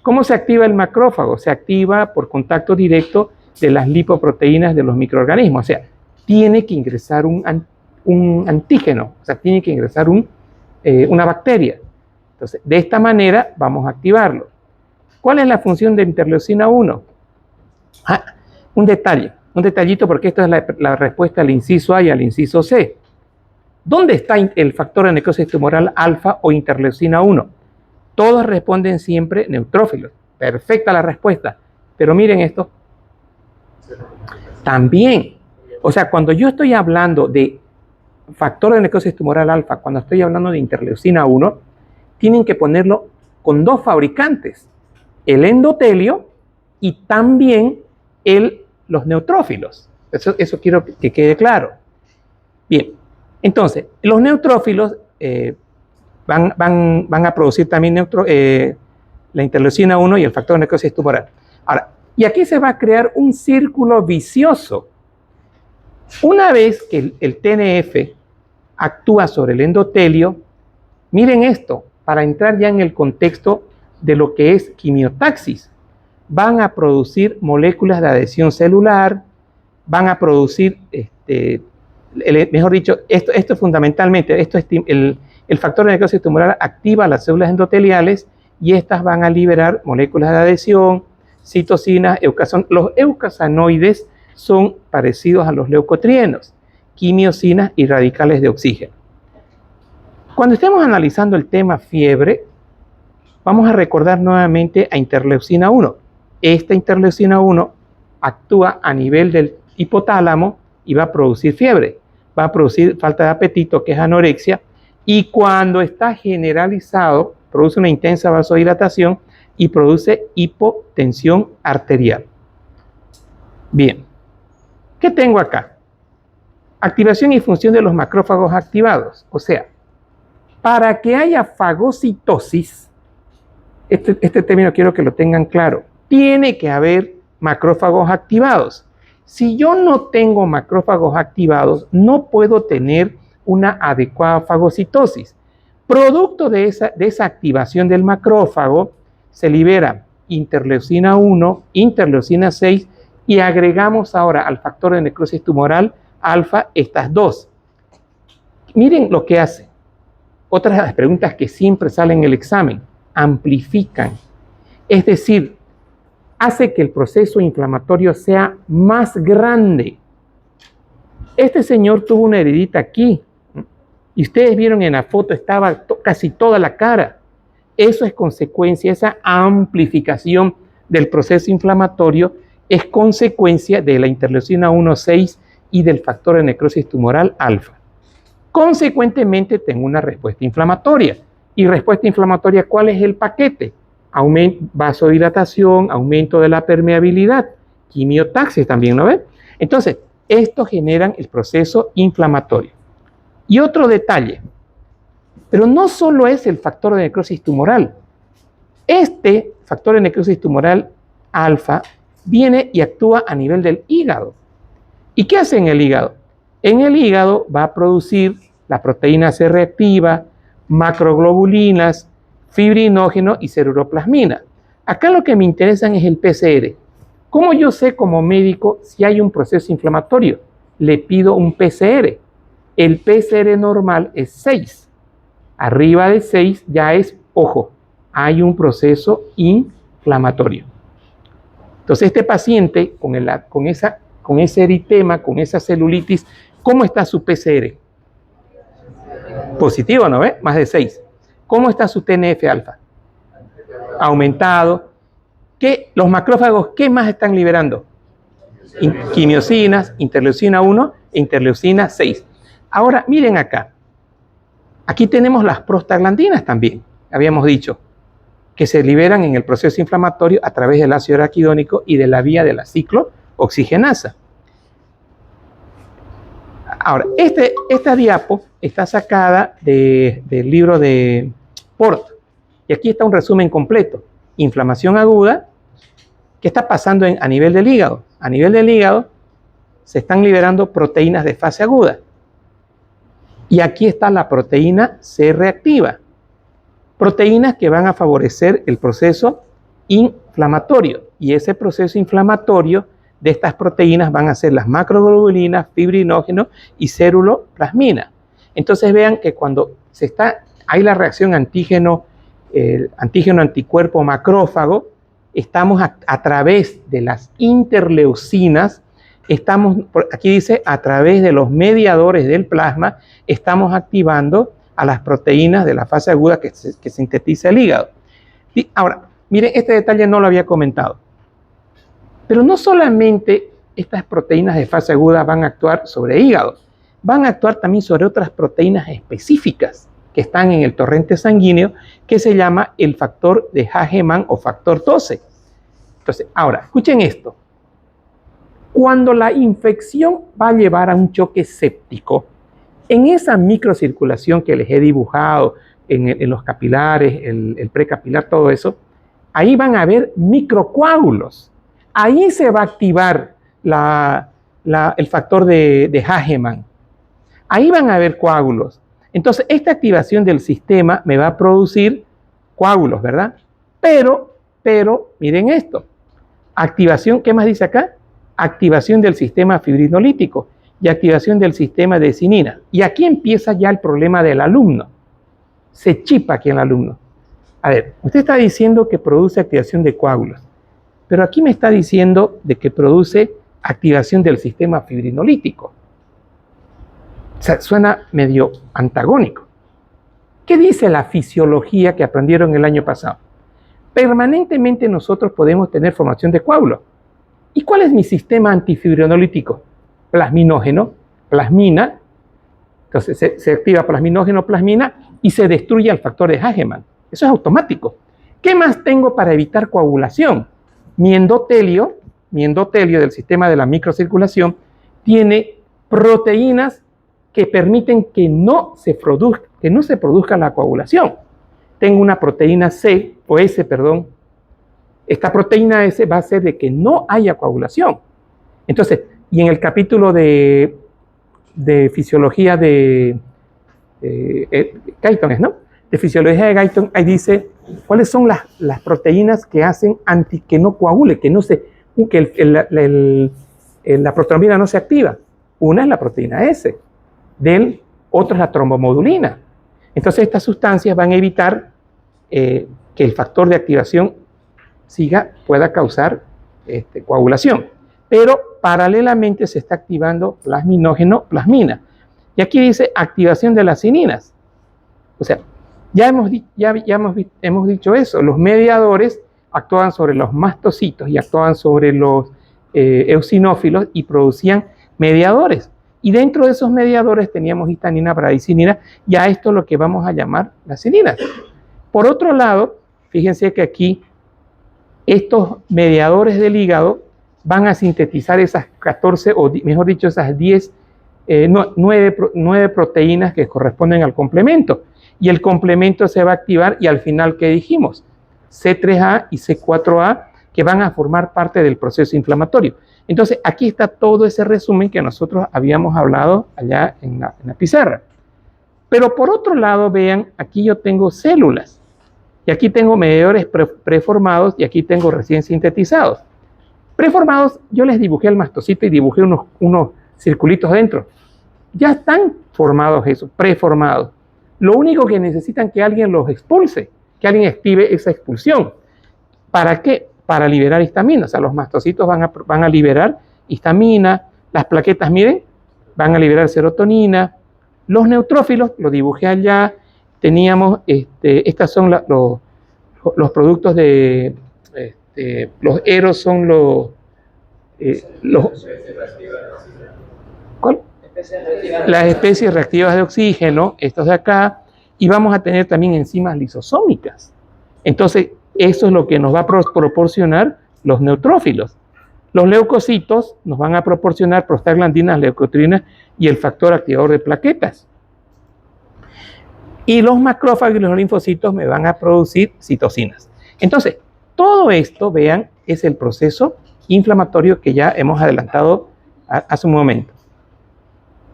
¿Cómo se activa el macrófago? Se activa por contacto directo de las lipoproteínas de los microorganismos. O sea, tiene que ingresar un antígeno, o sea, tiene que ingresar una bacteria. Entonces, de esta manera vamos a activarlo. ¿Cuál es la función de interleucina 1? Un detallito, porque esta es la respuesta al inciso A y al inciso C. ¿Dónde está el factor de necrosis tumoral alfa o interleucina 1? Todos responden siempre neutrófilos. Perfecta la respuesta. Pero miren esto. También, o sea, cuando yo estoy hablando de factor de necrosis tumoral alfa, cuando estoy hablando de interleucina 1, tienen que ponerlo con dos fabricantes, el endotelio y también los neutrófilos. Eso quiero que quede claro. Bien, entonces, los neutrófilos van a producir también la interleucina 1 y el factor de necrosis tumoral. Ahora, y aquí se va a crear un círculo vicioso. Una vez que el TNF actúa sobre el endotelio, miren esto, para entrar ya en el contexto de lo que es quimiotaxis. Van a producir moléculas de adhesión celular, van a producir, mejor dicho, esto fundamentalmente, el factor de necrosis tumoral activa las células endoteliales y estas van a liberar moléculas de adhesión, citocinas, los eucasanoides son parecidos a los leucotrienos, quimiosinas y radicales de oxígeno. Cuando estemos analizando el tema fiebre, vamos a recordar nuevamente a interleucina 1. Esta interleucina 1 actúa a nivel del hipotálamo y va a producir fiebre, va a producir falta de apetito, que es anorexia, y cuando está generalizado, produce una intensa vasodilatación y produce hipotensión arterial. Bien, ¿qué tengo acá? Activación y función de los macrófagos activados. O sea, para que haya fagocitosis, este término quiero que lo tengan claro, tiene que haber macrófagos activados. Si yo no tengo macrófagos activados, no puedo tener una adecuada fagocitosis. Producto de esa activación del macrófago, se libera interleucina 1, interleucina 6 y agregamos ahora al factor de necrosis tumoral alfa estas dos. Miren lo que hace. Otras de las preguntas que siempre salen en el examen, amplifican. Es decir, hace que el proceso inflamatorio sea más grande. Este señor tuvo una heridita aquí, y ustedes vieron en la foto, estaba casi toda la cara. Eso es consecuencia, esa amplificación del proceso inflamatorio es consecuencia de la interleucina 1,6 y del factor de necrosis tumoral alfa. Consecuentemente, tengo una respuesta inflamatoria. ¿Y respuesta inflamatoria cuál es el paquete? Vasodilatación, aumento de la permeabilidad, quimiotaxis también, ¿no ven? Entonces, estos generan el proceso inflamatorio. Y otro detalle, pero no solo es el factor de necrosis tumoral. Este factor de necrosis tumoral alfa viene y actúa a nivel del hígado. ¿Y qué hace en el hígado? En el hígado va a producir la proteína C reactiva, macroglobulinas, fibrinógeno y ceruroplasmina. Acá lo que me interesan es el PCR. ¿Cómo yo sé como médico si hay un proceso inflamatorio? Le pido un PCR. El PCR normal es 6. Arriba de 6 ya es, ojo, hay un proceso inflamatorio. Entonces este paciente con ese eritema, con esa celulitis, ¿cómo está su PCR? Positivo, ¿no ve? Más de 6. ¿Cómo está su TNF-alfa? Aumentado. Los macrófagos, ¿qué más están liberando? Quimiosinas, interleucina 1 e interleucina 6. Ahora, miren acá. Aquí tenemos las prostaglandinas también, habíamos dicho, que se liberan en el proceso inflamatorio a través del ácido araquidónico y de la vía de la ciclooxigenasa. Ahora, esta diapo está sacada del libro de Port. Y aquí está un resumen completo. Inflamación aguda. ¿Qué está pasando a nivel del hígado? A nivel del hígado se están liberando proteínas de fase aguda. Y aquí está la proteína C reactiva. Proteínas que van a favorecer el proceso inflamatorio. Y ese proceso inflamatorio de estas proteínas van a ser las macroglobulinas, fibrinógeno y ceruroplasmina. Entonces vean que cuando hay la reacción antígeno-anticuerpo macrófago, estamos a través de las interleucinas, aquí dice, a través de los mediadores del plasma, estamos activando a las proteínas de la fase aguda que sintetiza el hígado. Y ahora, miren, este detalle no lo había comentado. Pero no solamente estas proteínas de fase aguda van a actuar sobre hígado, van a actuar también sobre otras proteínas específicas que están en el torrente sanguíneo, que se llama el factor de Hagemann o factor 12. Entonces, ahora, escuchen esto. Cuando la infección va a llevar a un choque séptico, en esa microcirculación que les he dibujado, en los capilares, el precapilar, todo eso, ahí van a haber microcoágulos. Ahí se va a activar el factor de Hagemann. Ahí van a haber coágulos. Entonces, esta activación del sistema me va a producir coágulos, ¿verdad? Pero, miren esto. Activación, ¿qué más dice acá? Activación del sistema fibrinolítico y activación del sistema de cinina. Y aquí empieza ya el problema del alumno. Se chipa aquí el alumno. A ver, usted está diciendo que produce activación de coágulos, pero aquí me está diciendo de que produce activación del sistema fibrinolítico. O sea, suena medio antagónico. ¿Qué dice la fisiología que aprendieron el año pasado? Permanentemente nosotros podemos tener formación de coágulos. ¿Y cuál es mi sistema antifibrinolítico? Plasminógeno, plasmina. Entonces se activa plasminógeno, plasmina y se destruye el factor de Hagemann. Eso es automático. ¿Qué más tengo para evitar coagulación? Mi endotelio del sistema de la microcirculación tiene proteínas que permiten que no se produzca la coagulación. Tengo una proteína C, o S, perdón. Esta proteína S va a hacer de que no haya coagulación. Entonces, y en el capítulo de fisiología de Guyton, ¿no? De fisiología de Guyton, ahí dice cuáles son las proteínas que hacen que no coagule, que no se que la protrombina no se activa. Una es la proteína S, otra es la trombomodulina. Entonces estas sustancias van a evitar que el factor de activación pueda causar coagulación. Pero paralelamente se está activando plasminógeno, plasmina. Y aquí dice activación de las cininas. O sea, ya hemos dicho eso. Los mediadores actuaban sobre los mastocitos y actuaban sobre los eosinófilos y producían mediadores. Y dentro de esos mediadores teníamos histamina, bradicinina, y a esto lo que vamos a llamar las cininas. Por otro lado, fíjense que aquí estos mediadores del hígado van a sintetizar esas 14, o mejor dicho, esas 9 proteínas que corresponden al complemento. Y el complemento se va a activar y al final, ¿qué dijimos? C3A y C4A, que van a formar parte del proceso inflamatorio. Entonces, aquí está todo ese resumen que nosotros habíamos hablado allá en la pizarra. Pero por otro lado, vean, aquí yo tengo células. Y aquí tengo mediadores preformados y aquí tengo recién sintetizados. Preformados, yo les dibujé el mastocito y dibujé unos circulitos dentro. Ya están formados esos, preformados. Lo único que necesitan es que alguien los expulse, que alguien active esa expulsión. ¿Para qué? Para liberar histamina. O sea, los mastocitos van a liberar histamina, las plaquetas, miren, van a liberar serotonina. Los neutrófilos, lo dibujé allá, teníamos, estas son los productos de, los eros son ¿cuál? Las especies reactivas de oxígeno, estos de acá, y vamos a tener también enzimas lisosómicas. Entonces, eso es lo que nos va a proporcionar los neutrófilos. Los leucocitos nos van a proporcionar prostaglandinas, leucotrienas y el factor activador de plaquetas. Y los macrófagos y los linfocitos me van a producir citocinas. Entonces, todo esto, vean, es el proceso inflamatorio que ya hemos adelantado hace un momento.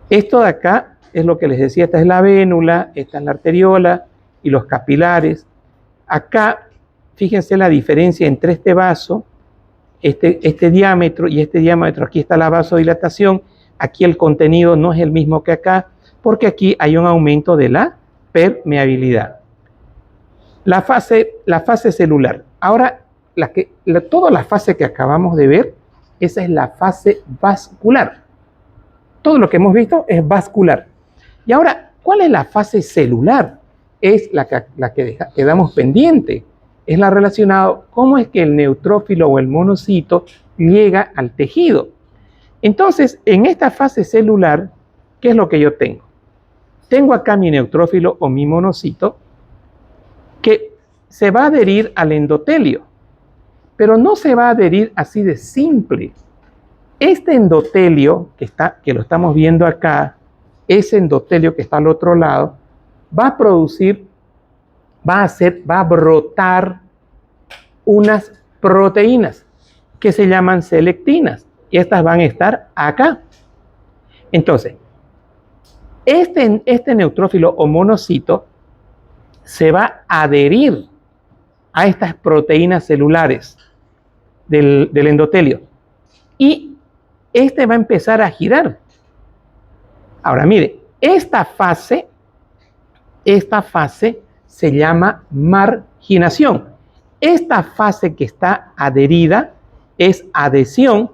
Esto de acá es lo que les decía, esta es la vénula, esta es la arteriola y los capilares. Acá, fíjense la diferencia entre este vaso, este diámetro y este diámetro. Aquí está la vasodilatación, aquí el contenido no es el mismo que acá, porque aquí hay un aumento de la permeabilidad. La fase celular. Ahora, toda la fase que acabamos de ver, esa es la fase vascular. Todo lo que hemos visto es vascular. Y ahora, ¿cuál es la fase celular? Es la que quedamos pendiente. Es la relacionada, cómo es que el neutrófilo o el monocito llega al tejido. Entonces, en esta fase celular, ¿qué es lo que yo tengo? Tengo acá mi neutrófilo o mi monocito que se va a adherir al endotelio, pero no se va a adherir así de simple. Este endotelio que lo estamos viendo acá, ese endotelio que está al otro lado, va a brotar unas proteínas que se llaman selectinas y estas van a estar acá. Entonces, este neutrófilo o monocito se va a adherir a estas proteínas celulares del endotelio y este va a empezar a girar. Ahora mire, esta fase se llama marginación. Esta fase que está adherida es adhesión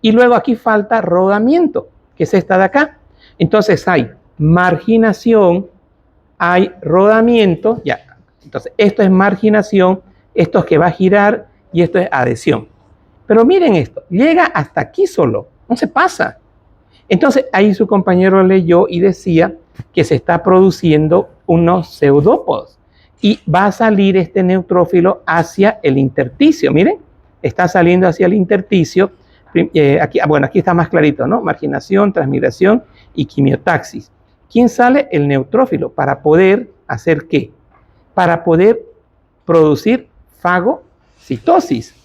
y luego aquí falta rodamiento, que es esta de acá. Entonces hay marginación, hay rodamiento, ya. Entonces esto es marginación, esto es que va a girar y esto es adhesión. Pero miren esto, llega hasta aquí solo, no se pasa. Entonces ahí su compañero leyó y decía que se está produciendo unos pseudópodos y va a salir este neutrófilo hacia el intersticio. Miren, está saliendo hacia el intersticio. Aquí está más clarito, ¿no? Marginación, transmigración y quimiotaxis. ¿Quién sale? El neutrófilo. ¿Para poder hacer qué? Para poder producir fagocitosis.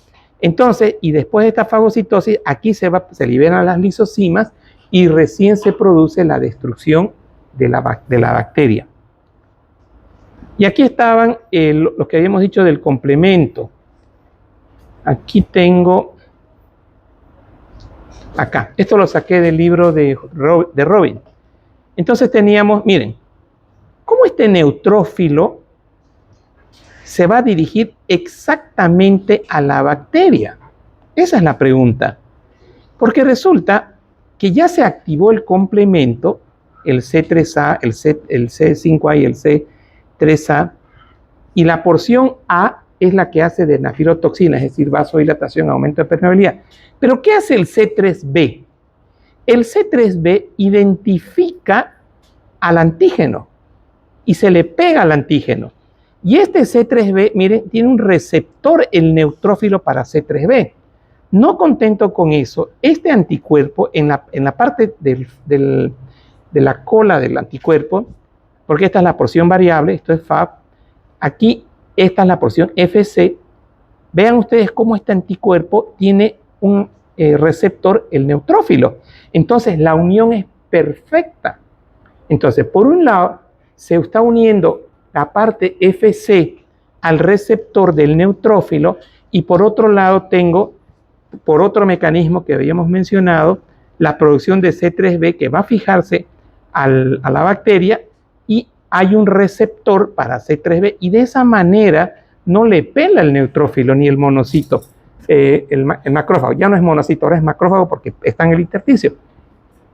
Entonces, y después de esta fagocitosis, aquí se liberan las lisosimas y recién se produce la destrucción de la bacteria. Y aquí estaban los que habíamos dicho del complemento. Aquí tengo Acá. Esto lo saqué del libro de Robin. Entonces teníamos, miren, ¿cómo este neutrófilo se va a dirigir exactamente a la bacteria? Esa es la pregunta. Porque resulta que ya se activó el complemento, el C3A, el C5A y el C3A, y la porción A es la que hace de nafirotoxina, es decir, vasodilatación, aumento de permeabilidad. Pero ¿qué hace el C3B? El C3B identifica al antígeno y se le pega al antígeno. Y este C3B, miren, tiene un receptor, el neutrófilo para C3B. No contento con eso, este anticuerpo en la parte de la cola del anticuerpo, porque esta es la porción variable, esto es FAB, aquí esta es la porción FC. Vean ustedes cómo este anticuerpo tiene un receptor, el neutrófilo. Entonces la unión es perfecta. Entonces, por un lado, se está uniendo la parte FC al receptor del neutrófilo y por otro lado tengo, por otro mecanismo que habíamos mencionado, la producción de C3B que va a fijarse a la bacteria y hay un receptor para C3B y de esa manera no le pela el neutrófilo ni el monocito, el macrófago. Ya no es monocito, ahora es macrófago porque está en el intersticio.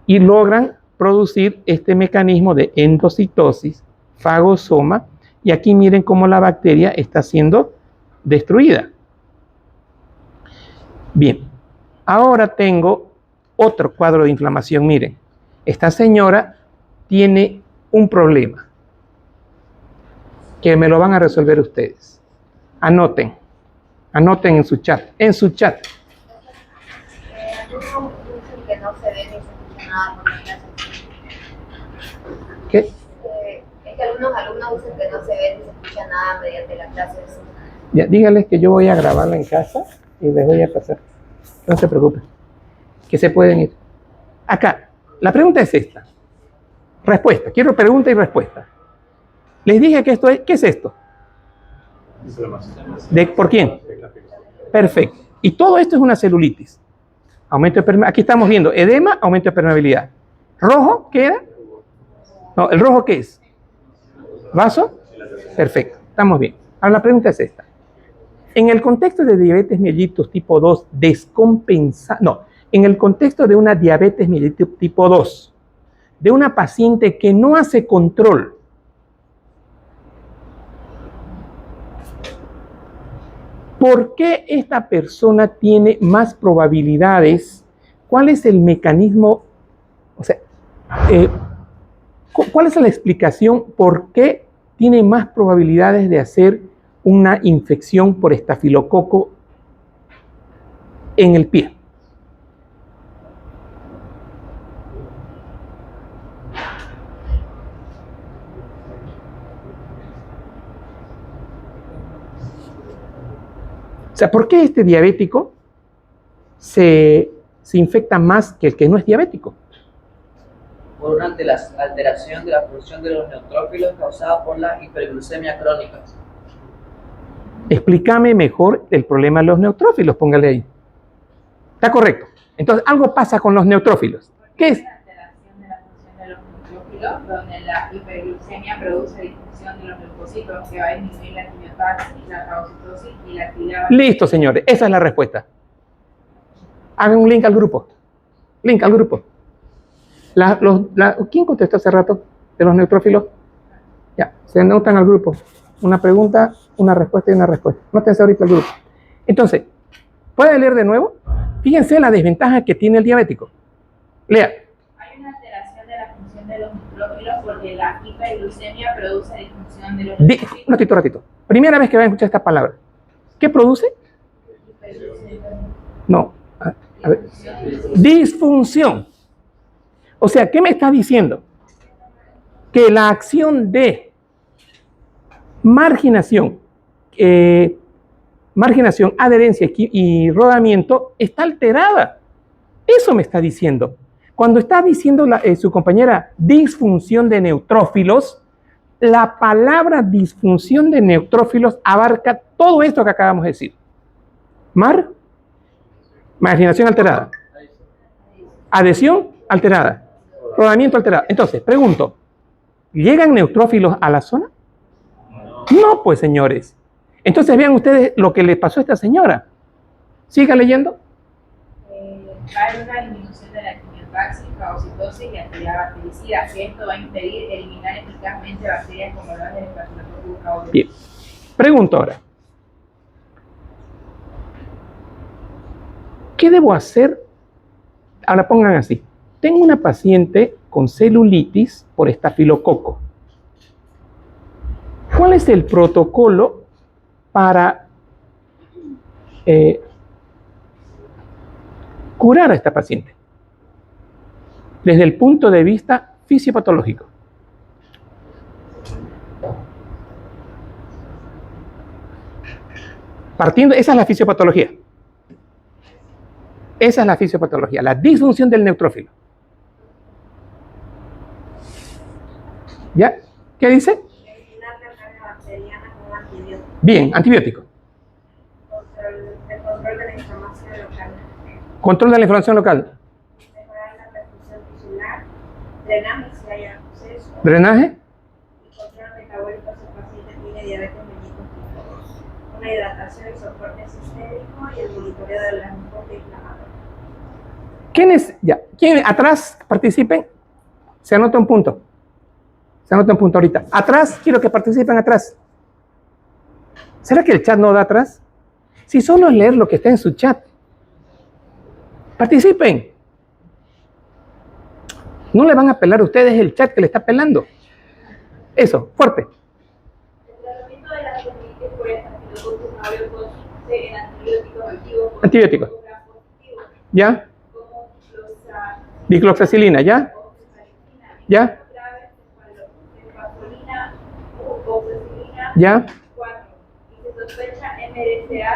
Y logran producir este mecanismo de endocitosis, fagosoma, y aquí miren cómo la bacteria está siendo destruida. Bien, ahora tengo otro cuadro de inflamación. Miren, esta señora tiene un problema que me lo van a resolver ustedes. Anoten en su chat. En su chat. Que no se ve ni se escucha nada por la clase. ¿Qué? Es que algunos alumnos dicen que no se ve ni se escucha nada mediante la clase. Ya, díganles que yo voy a grabarla en casa y les voy a pasar. No se preocupen. Que se pueden ir. Acá, la pregunta es esta. Respuesta. Quiero pregunta y respuesta. Les dije que esto es... ¿Qué es esto? ¿Por quién? Perfecto. Y todo esto es una celulitis. Aumento de permeabilidad. Aquí estamos viendo edema, aumento de permeabilidad. ¿Rojo? ¿Qué era? No, ¿el rojo qué es? ¿Vaso? Perfecto. Estamos bien. Ahora la pregunta es esta. En el contexto de diabetes mellitus tipo 2 descompensada, no, en el contexto de una diabetes mellitus tipo 2, de una paciente que no hace control, ¿por qué esta persona tiene más probabilidades? ¿Cuál es el mecanismo? O sea, ¿cuál es la explicación por qué tiene más probabilidades de hacer una infección por estafilococo en el pie? O sea, ¿por qué este diabético se infecta más que el que no es diabético? Por una alteración de la función de los neutrófilos causada por la hiperglucemia crónica. Explícame mejor el problema de los neutrófilos, póngale ahí. Está correcto. Entonces, algo pasa con los neutrófilos. ¿Qué es? La alteración de la función de los neutrófilos, donde la hiperglucemia produce disfunción de los leucocitos, que va a disminuir la quimiotaxis, la fagocitosis y la actividad. Listo, señores. Esa es la respuesta. Hagan un link al grupo. Link al grupo. ¿Quién contestó hace rato de los neutrófilos? Ya, se anotan al grupo. Una pregunta, una respuesta y una respuesta. Nótense ahorita al grupo. Entonces, ¿puede leer de nuevo? Fíjense la desventaja que tiene el diabético. Lea. Hay una alteración de la función de los neutrófilos porque la hiperglucemia produce disfunción de los leucocitos. Un ratito. Primera vez que van a escuchar esta palabra. ¿Qué produce? No. A ver. Disfunción. O sea, ¿qué me está diciendo? Que la acción de marginación, adherencia y rodamiento está alterada. Eso me está diciendo. Cuando está diciendo su compañera disfunción de neutrófilos, la palabra disfunción de neutrófilos abarca todo esto que acabamos de decir. Marginación alterada. Adhesión alterada. Rodamiento alterado. Entonces, pregunto, ¿llegan neutrófilos a la zona? No, pues, señores. Entonces, vean ustedes lo que le pasó a esta señora. Siga leyendo. Va a haber una disminución de la quimiotaxis, fagocitosis y actividad bactericida. Esto va a impedir eliminar eficazmente bacterias como las del Staphylococcus aureus. Bien. Pregunto ahora. ¿Qué debo hacer? Ahora pongan así. Tengo una paciente con celulitis por estafilococo. ¿Cuál es el protocolo para curar a esta paciente desde el punto de vista fisiopatológico? Partiendo, esa es la fisiopatología. Esa es la fisiopatología, la disfunción del neutrófilo. ¿Ya? ¿Qué dice? Eliminar la carga bacteriana con antibióticos. Bien, antibiótico. El control de la inflamación local. Control de la inflamación local. Mejorar la perfusión tisular. Drenaje si hay acceso. Drenaje. Y control metabólico si el paciente tiene diabetes mellitus tipo 2. Una hidratación y soporte sistémico y el monitoreo de la respuesta inflamatoria. ¿Quién atrás participen? Se anota un punto. Se anota un punto ahorita. Atrás, quiero que participen atrás. ¿Será que el chat no da atrás? Si solo es leer lo que está en su chat. Participen. No le van a pelar a ustedes el chat que le está pelando. Eso, fuerte. El tratamiento de la celulitis por Staphylococcus aureus consiste en antibióticos activos. Antibióticos. ¿Ya? Como Dicloxacilina, ¿ya? ¿Ya? ¿Ya? 4. Y se sospecha MRSA,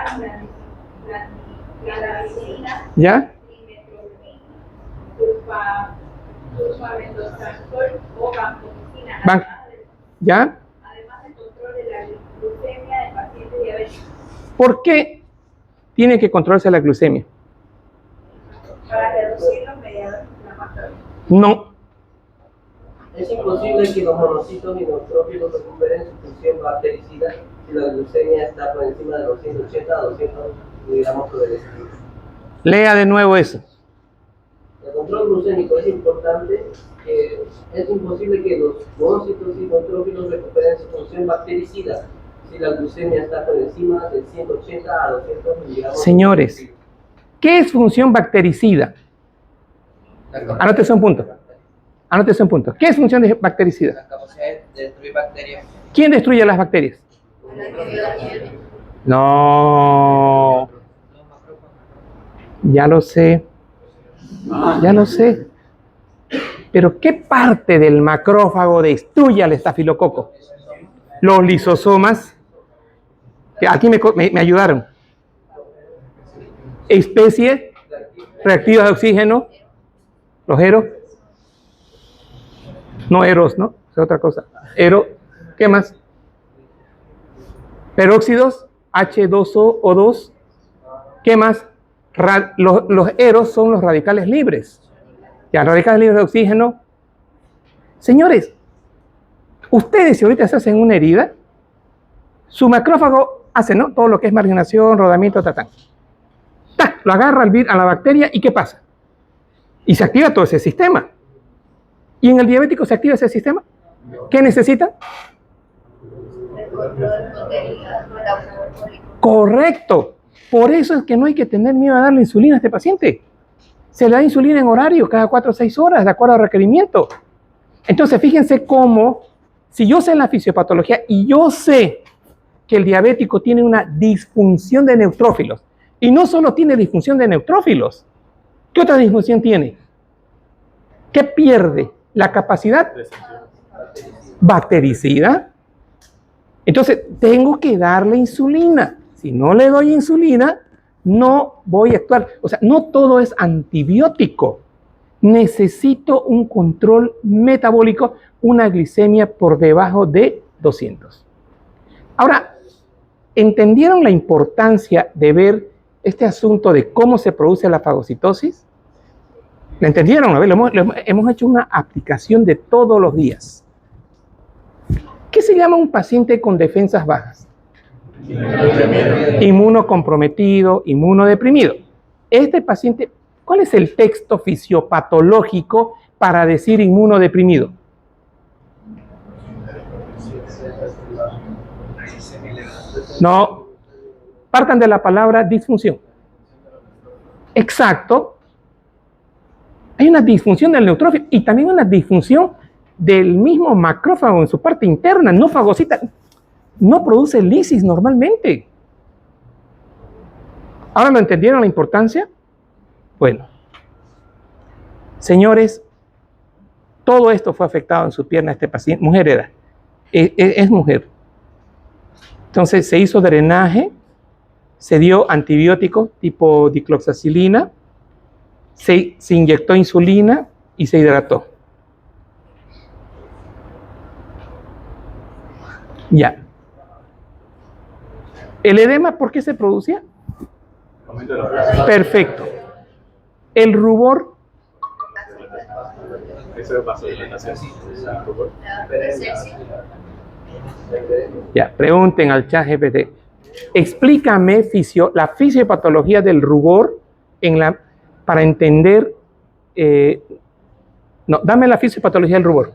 cladribicina, ¿Ya? sulfamethoxazole o vancomicina. ¿Ya? Además del control de la glucemia del paciente diabético. ¿Por qué tiene que controlarse la glucemia? Para reducir los mediadores inflamatorios. No. Es imposible que los monocitos y neutrófilos recuperen su función bactericida si la glucemia está por encima de los 180 a 200 miligramos por decilitro. Lea de nuevo eso. El control glucémico es importante, que es imposible que los monocitos y neutrófilos recuperen su función bactericida si la glucemia está por encima de 180 a 200 miligramos. Señores, ¿qué es función bactericida? Anótese un punto. Anótese un punto. ¿Qué es función bactericida? La capacidad de destruir bacterias. ¿Quién destruye las bacterias? No. Ya lo sé. Ya lo sé. Pero ¿qué parte del macrófago destruye al estafilococo? Los lisosomas. Que aquí me ayudaron. Especie reactivas de oxígeno. Los eros. No eros, ¿no? Es otra cosa. ¿Qué más? Peróxidos, H2O, O2. ¿Qué más? Los eros son los radicales libres. Ya, radicales libres de oxígeno. Señores, ustedes si ahorita se hacen una herida, su macrófago hace, ¿no? Todo lo que es marginación, rodamiento, tatán. ¡Tac! Lo agarra a la bacteria y ¿qué pasa? Y se activa todo ese sistema. ¿Y en el diabético se activa ese sistema? ¿Qué necesita? Correcto. Por eso es que no hay que tener miedo a darle insulina a este paciente. Se le da insulina en horario, cada 4 o 6 horas, de acuerdo al requerimiento. Entonces, fíjense cómo, si yo sé la fisiopatología y yo sé que el diabético tiene una disfunción de neutrófilos, y no solo tiene disfunción de neutrófilos, ¿qué otra disfunción tiene? ¿Qué pierde? La capacidad bactericida. Entonces, tengo que darle insulina. Si no le doy insulina, no voy a actuar. O sea, no todo es antibiótico. Necesito un control metabólico, una glicemia por debajo de 200. Ahora, ¿entendieron la importancia de ver este asunto de cómo se produce la fagocitosis? ¿La entendieron? A ver, hemos hecho una aplicación de todos los días. ¿Qué se llama un paciente con defensas bajas? Inmunocomprometido, inmunodeprimido. Este paciente, ¿cuál es el texto fisiopatológico para decir inmunodeprimido? No, partan de la palabra disfunción. Exacto. Hay una disfunción del neutrófilo y también una disfunción del mismo macrófago en su parte interna, no fagocita, no produce lisis normalmente. ¿Ahora lo entendieron la importancia? Bueno, señores, todo esto fue afectado en su pierna este paciente, mujer era, es mujer. Entonces se hizo drenaje, se dio antibiótico tipo dicloxacilina, se inyectó insulina y se hidrató. Ya. ¿El edema por qué se producía? Perfecto. El rubor. Ya, pregunten al ChatGPT. Explícame la fisiopatología del rubor para entender. No, dame la fisiopatología del rubor.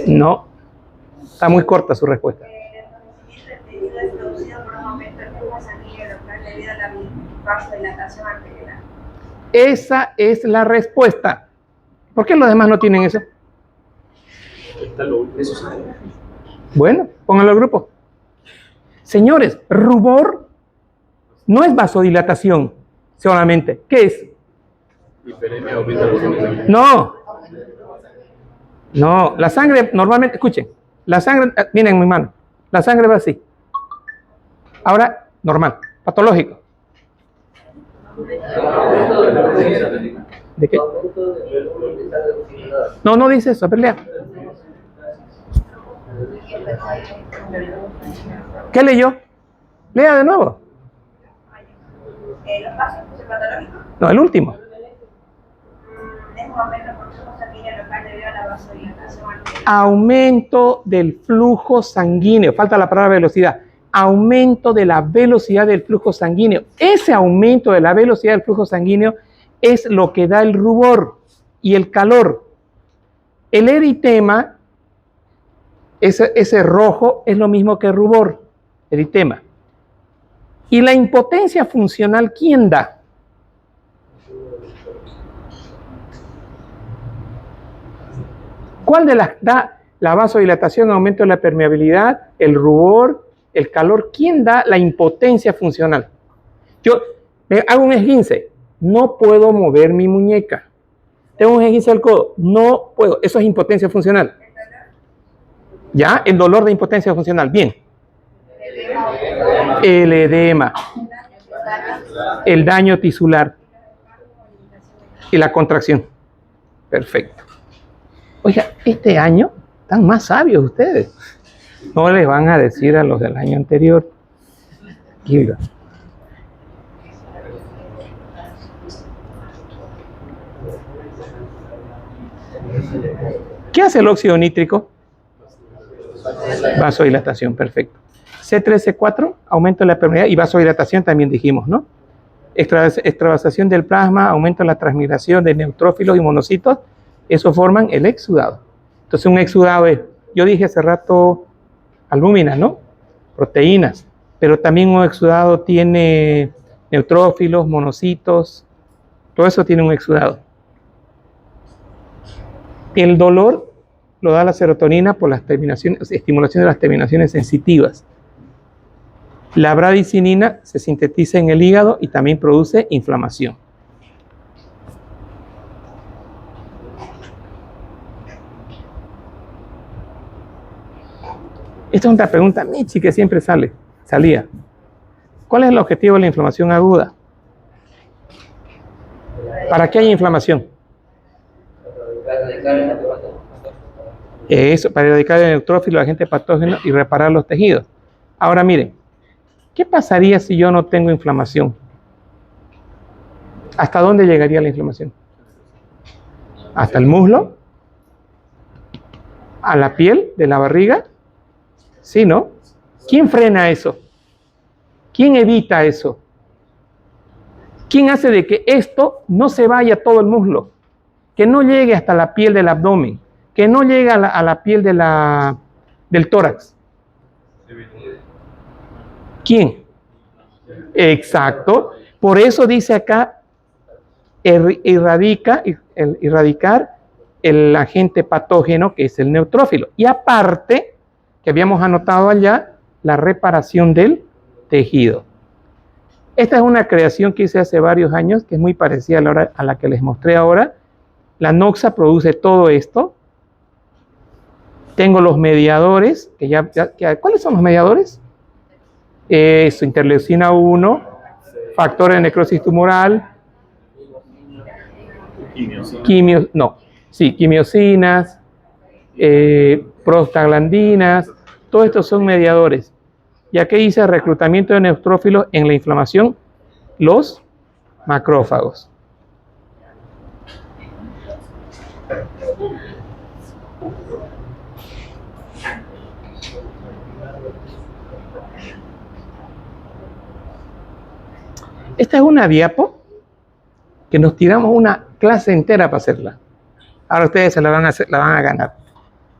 No, está muy corta su respuesta. Esa es la respuesta. ¿Por qué los demás no tienen eso? Bueno, pónganlo al grupo. Señores, rubor no es vasodilatación solamente. ¿Qué es? No, la sangre normalmente, escuchen, la sangre, miren en mi mano, la sangre va así. Ahora, normal, patológico. ¿De qué? No dice eso, pelea. ¿Qué leyó? Lea de nuevo. No, el último. Aumento del flujo sanguíneo. Falta la palabra velocidad. Aumento de la velocidad del flujo sanguíneo. Ese aumento de la velocidad del flujo sanguíneo es lo que da el rubor y el calor. El eritema, ese rojo, es lo mismo que rubor, eritema. Y la impotencia funcional, ¿quién da? ¿Cuál de las da la vasodilatación, aumento de la permeabilidad, el rubor, el calor? ¿Quién da la impotencia funcional? Yo me hago un esguince, no puedo mover mi muñeca. Tengo un esguince del codo, no puedo. Eso es impotencia funcional. ¿Ya? El dolor de impotencia funcional. Bien. El edema. El daño tisular. Y la contracción. Perfecto. Oiga, este año están más sabios ustedes. No les van a decir a los del año anterior. ¿Qué hace el óxido nítrico? Vasodilatación, perfecto. C3, C4, aumento de la permeabilidad y vasodilatación también dijimos, ¿no? Extravasación del plasma, aumento de la transmigración de neutrófilos y monocitos. Eso forman el exudado. Entonces un exudado es, yo dije hace rato, albúminas, ¿no? Proteínas. Pero también un exudado tiene neutrófilos, monocitos. Todo eso tiene un exudado. El dolor lo da la serotonina por las estimulación de las terminaciones sensitivas. La bradicinina se sintetiza en el hígado y también produce inflamación. Esta es una pregunta, Michi, que siempre salía. ¿Cuál es el objetivo de la inflamación aguda? ¿Para qué hay inflamación? Eso, para erradicar el neutrófilo, agente patógeno y reparar los tejidos. Ahora miren, ¿Qué pasaría si yo no tengo inflamación? ¿Hasta dónde llegaría la inflamación? ¿Hasta el muslo? ¿A la piel de la barriga? Sí, ¿no? ¿Quién frena eso? ¿Quién evita eso? ¿Quién hace de que esto no se vaya a todo el muslo? Que no llegue hasta la piel del abdomen, que no llegue a la piel del tórax. ¿Quién? Exacto. Por eso dice acá, erradicar el agente patógeno que es el neutrófilo. Y aparte, que habíamos anotado allá, la reparación del tejido. Esta es una creación que hice hace varios años, que es muy parecida a la que les mostré ahora. La Noxa produce todo esto. Tengo los mediadores, ¿cuáles son los mediadores? Eso, interleucina 1, factores de necrosis tumoral, quimiosinas, prostaglandinas, todos estos son mediadores. Y aquí dice reclutamiento de neutrófilos en la inflamación, los macrófagos. Esta es una diapo que nos tiramos una clase entera para hacerla. Ahora ustedes se la van a ganar.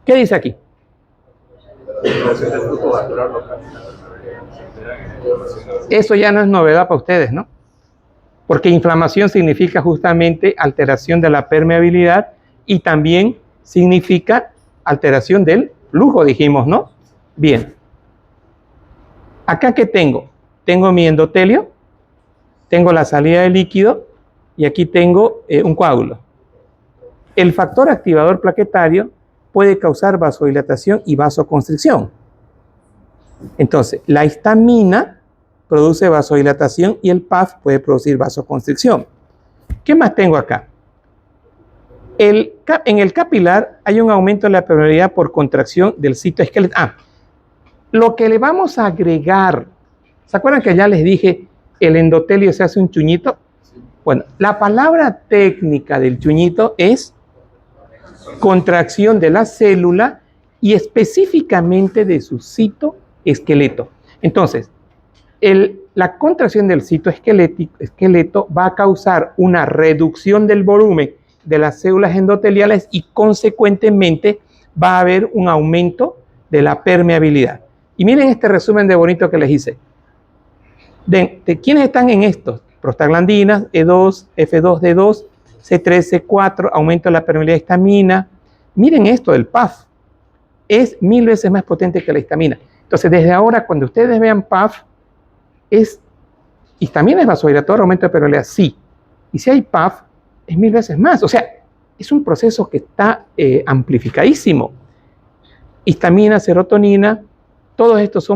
¿Qué dice aquí? Eso ya no es novedad para ustedes, ¿no? Porque inflamación significa justamente alteración de la permeabilidad y también significa alteración del flujo, dijimos, ¿no? Bien. ¿Acá qué tengo? Tengo mi endotelio, tengo la salida de líquido y aquí tengo un coágulo. El factor activador plaquetario puede causar vasodilatación y vasoconstricción. Entonces, la histamina produce vasodilatación y el PAF puede producir vasoconstricción. ¿Qué más tengo acá? En el capilar hay un aumento de la permeabilidad por contracción del citoesqueleto. Lo que le vamos a agregar, ¿se acuerdan que ya les dije el endotelio se hace un chuñito? Bueno, la palabra técnica del chuñito es contracción de la célula y específicamente de su citoesqueleto. Entonces, la contracción del citoesqueleto va a causar una reducción del volumen de las células endoteliales y consecuentemente va a haber un aumento de la permeabilidad. Y miren este resumen de bonito que les hice. ¿De quiénes están en estos? Prostaglandinas, E2, F2D2, C3, C4, aumento de la permeabilidad de histamina. Miren esto del PAF. Es 1000 veces más potente que la histamina. Entonces, desde ahora, cuando ustedes vean PAF, histamina es vasodilatador, aumento de permeabilidad, sí. Y si hay PAF, es 1000 veces más. O sea, es un proceso que está amplificadísimo. Histamina, serotonina, todos estos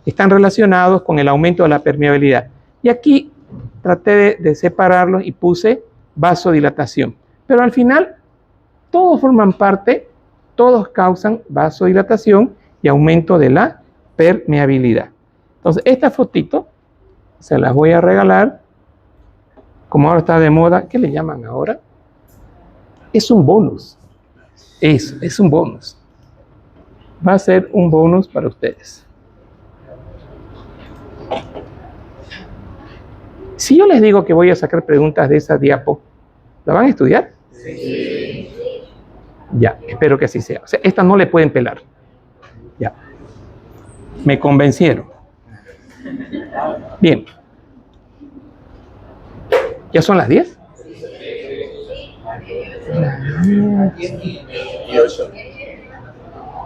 están relacionados con el aumento de la permeabilidad. Y aquí traté de separarlos y puse vasodilatación. Pero al final, todos forman parte, todos causan vasodilatación y aumento de la permeabilidad. Entonces, esta fotito se las voy a regalar. Como ahora está de moda, ¿qué le llaman ahora? Es un bonus. Es un bonus. Va a ser un bonus para ustedes. Si yo les digo que voy a sacar preguntas de esa diapo, ¿la van a estudiar? Sí. Ya, espero que así sea. O sea, esta no le pueden pelar. Ya. Me convencieron. Bien. ¿Ya son las 10? 10 y 8.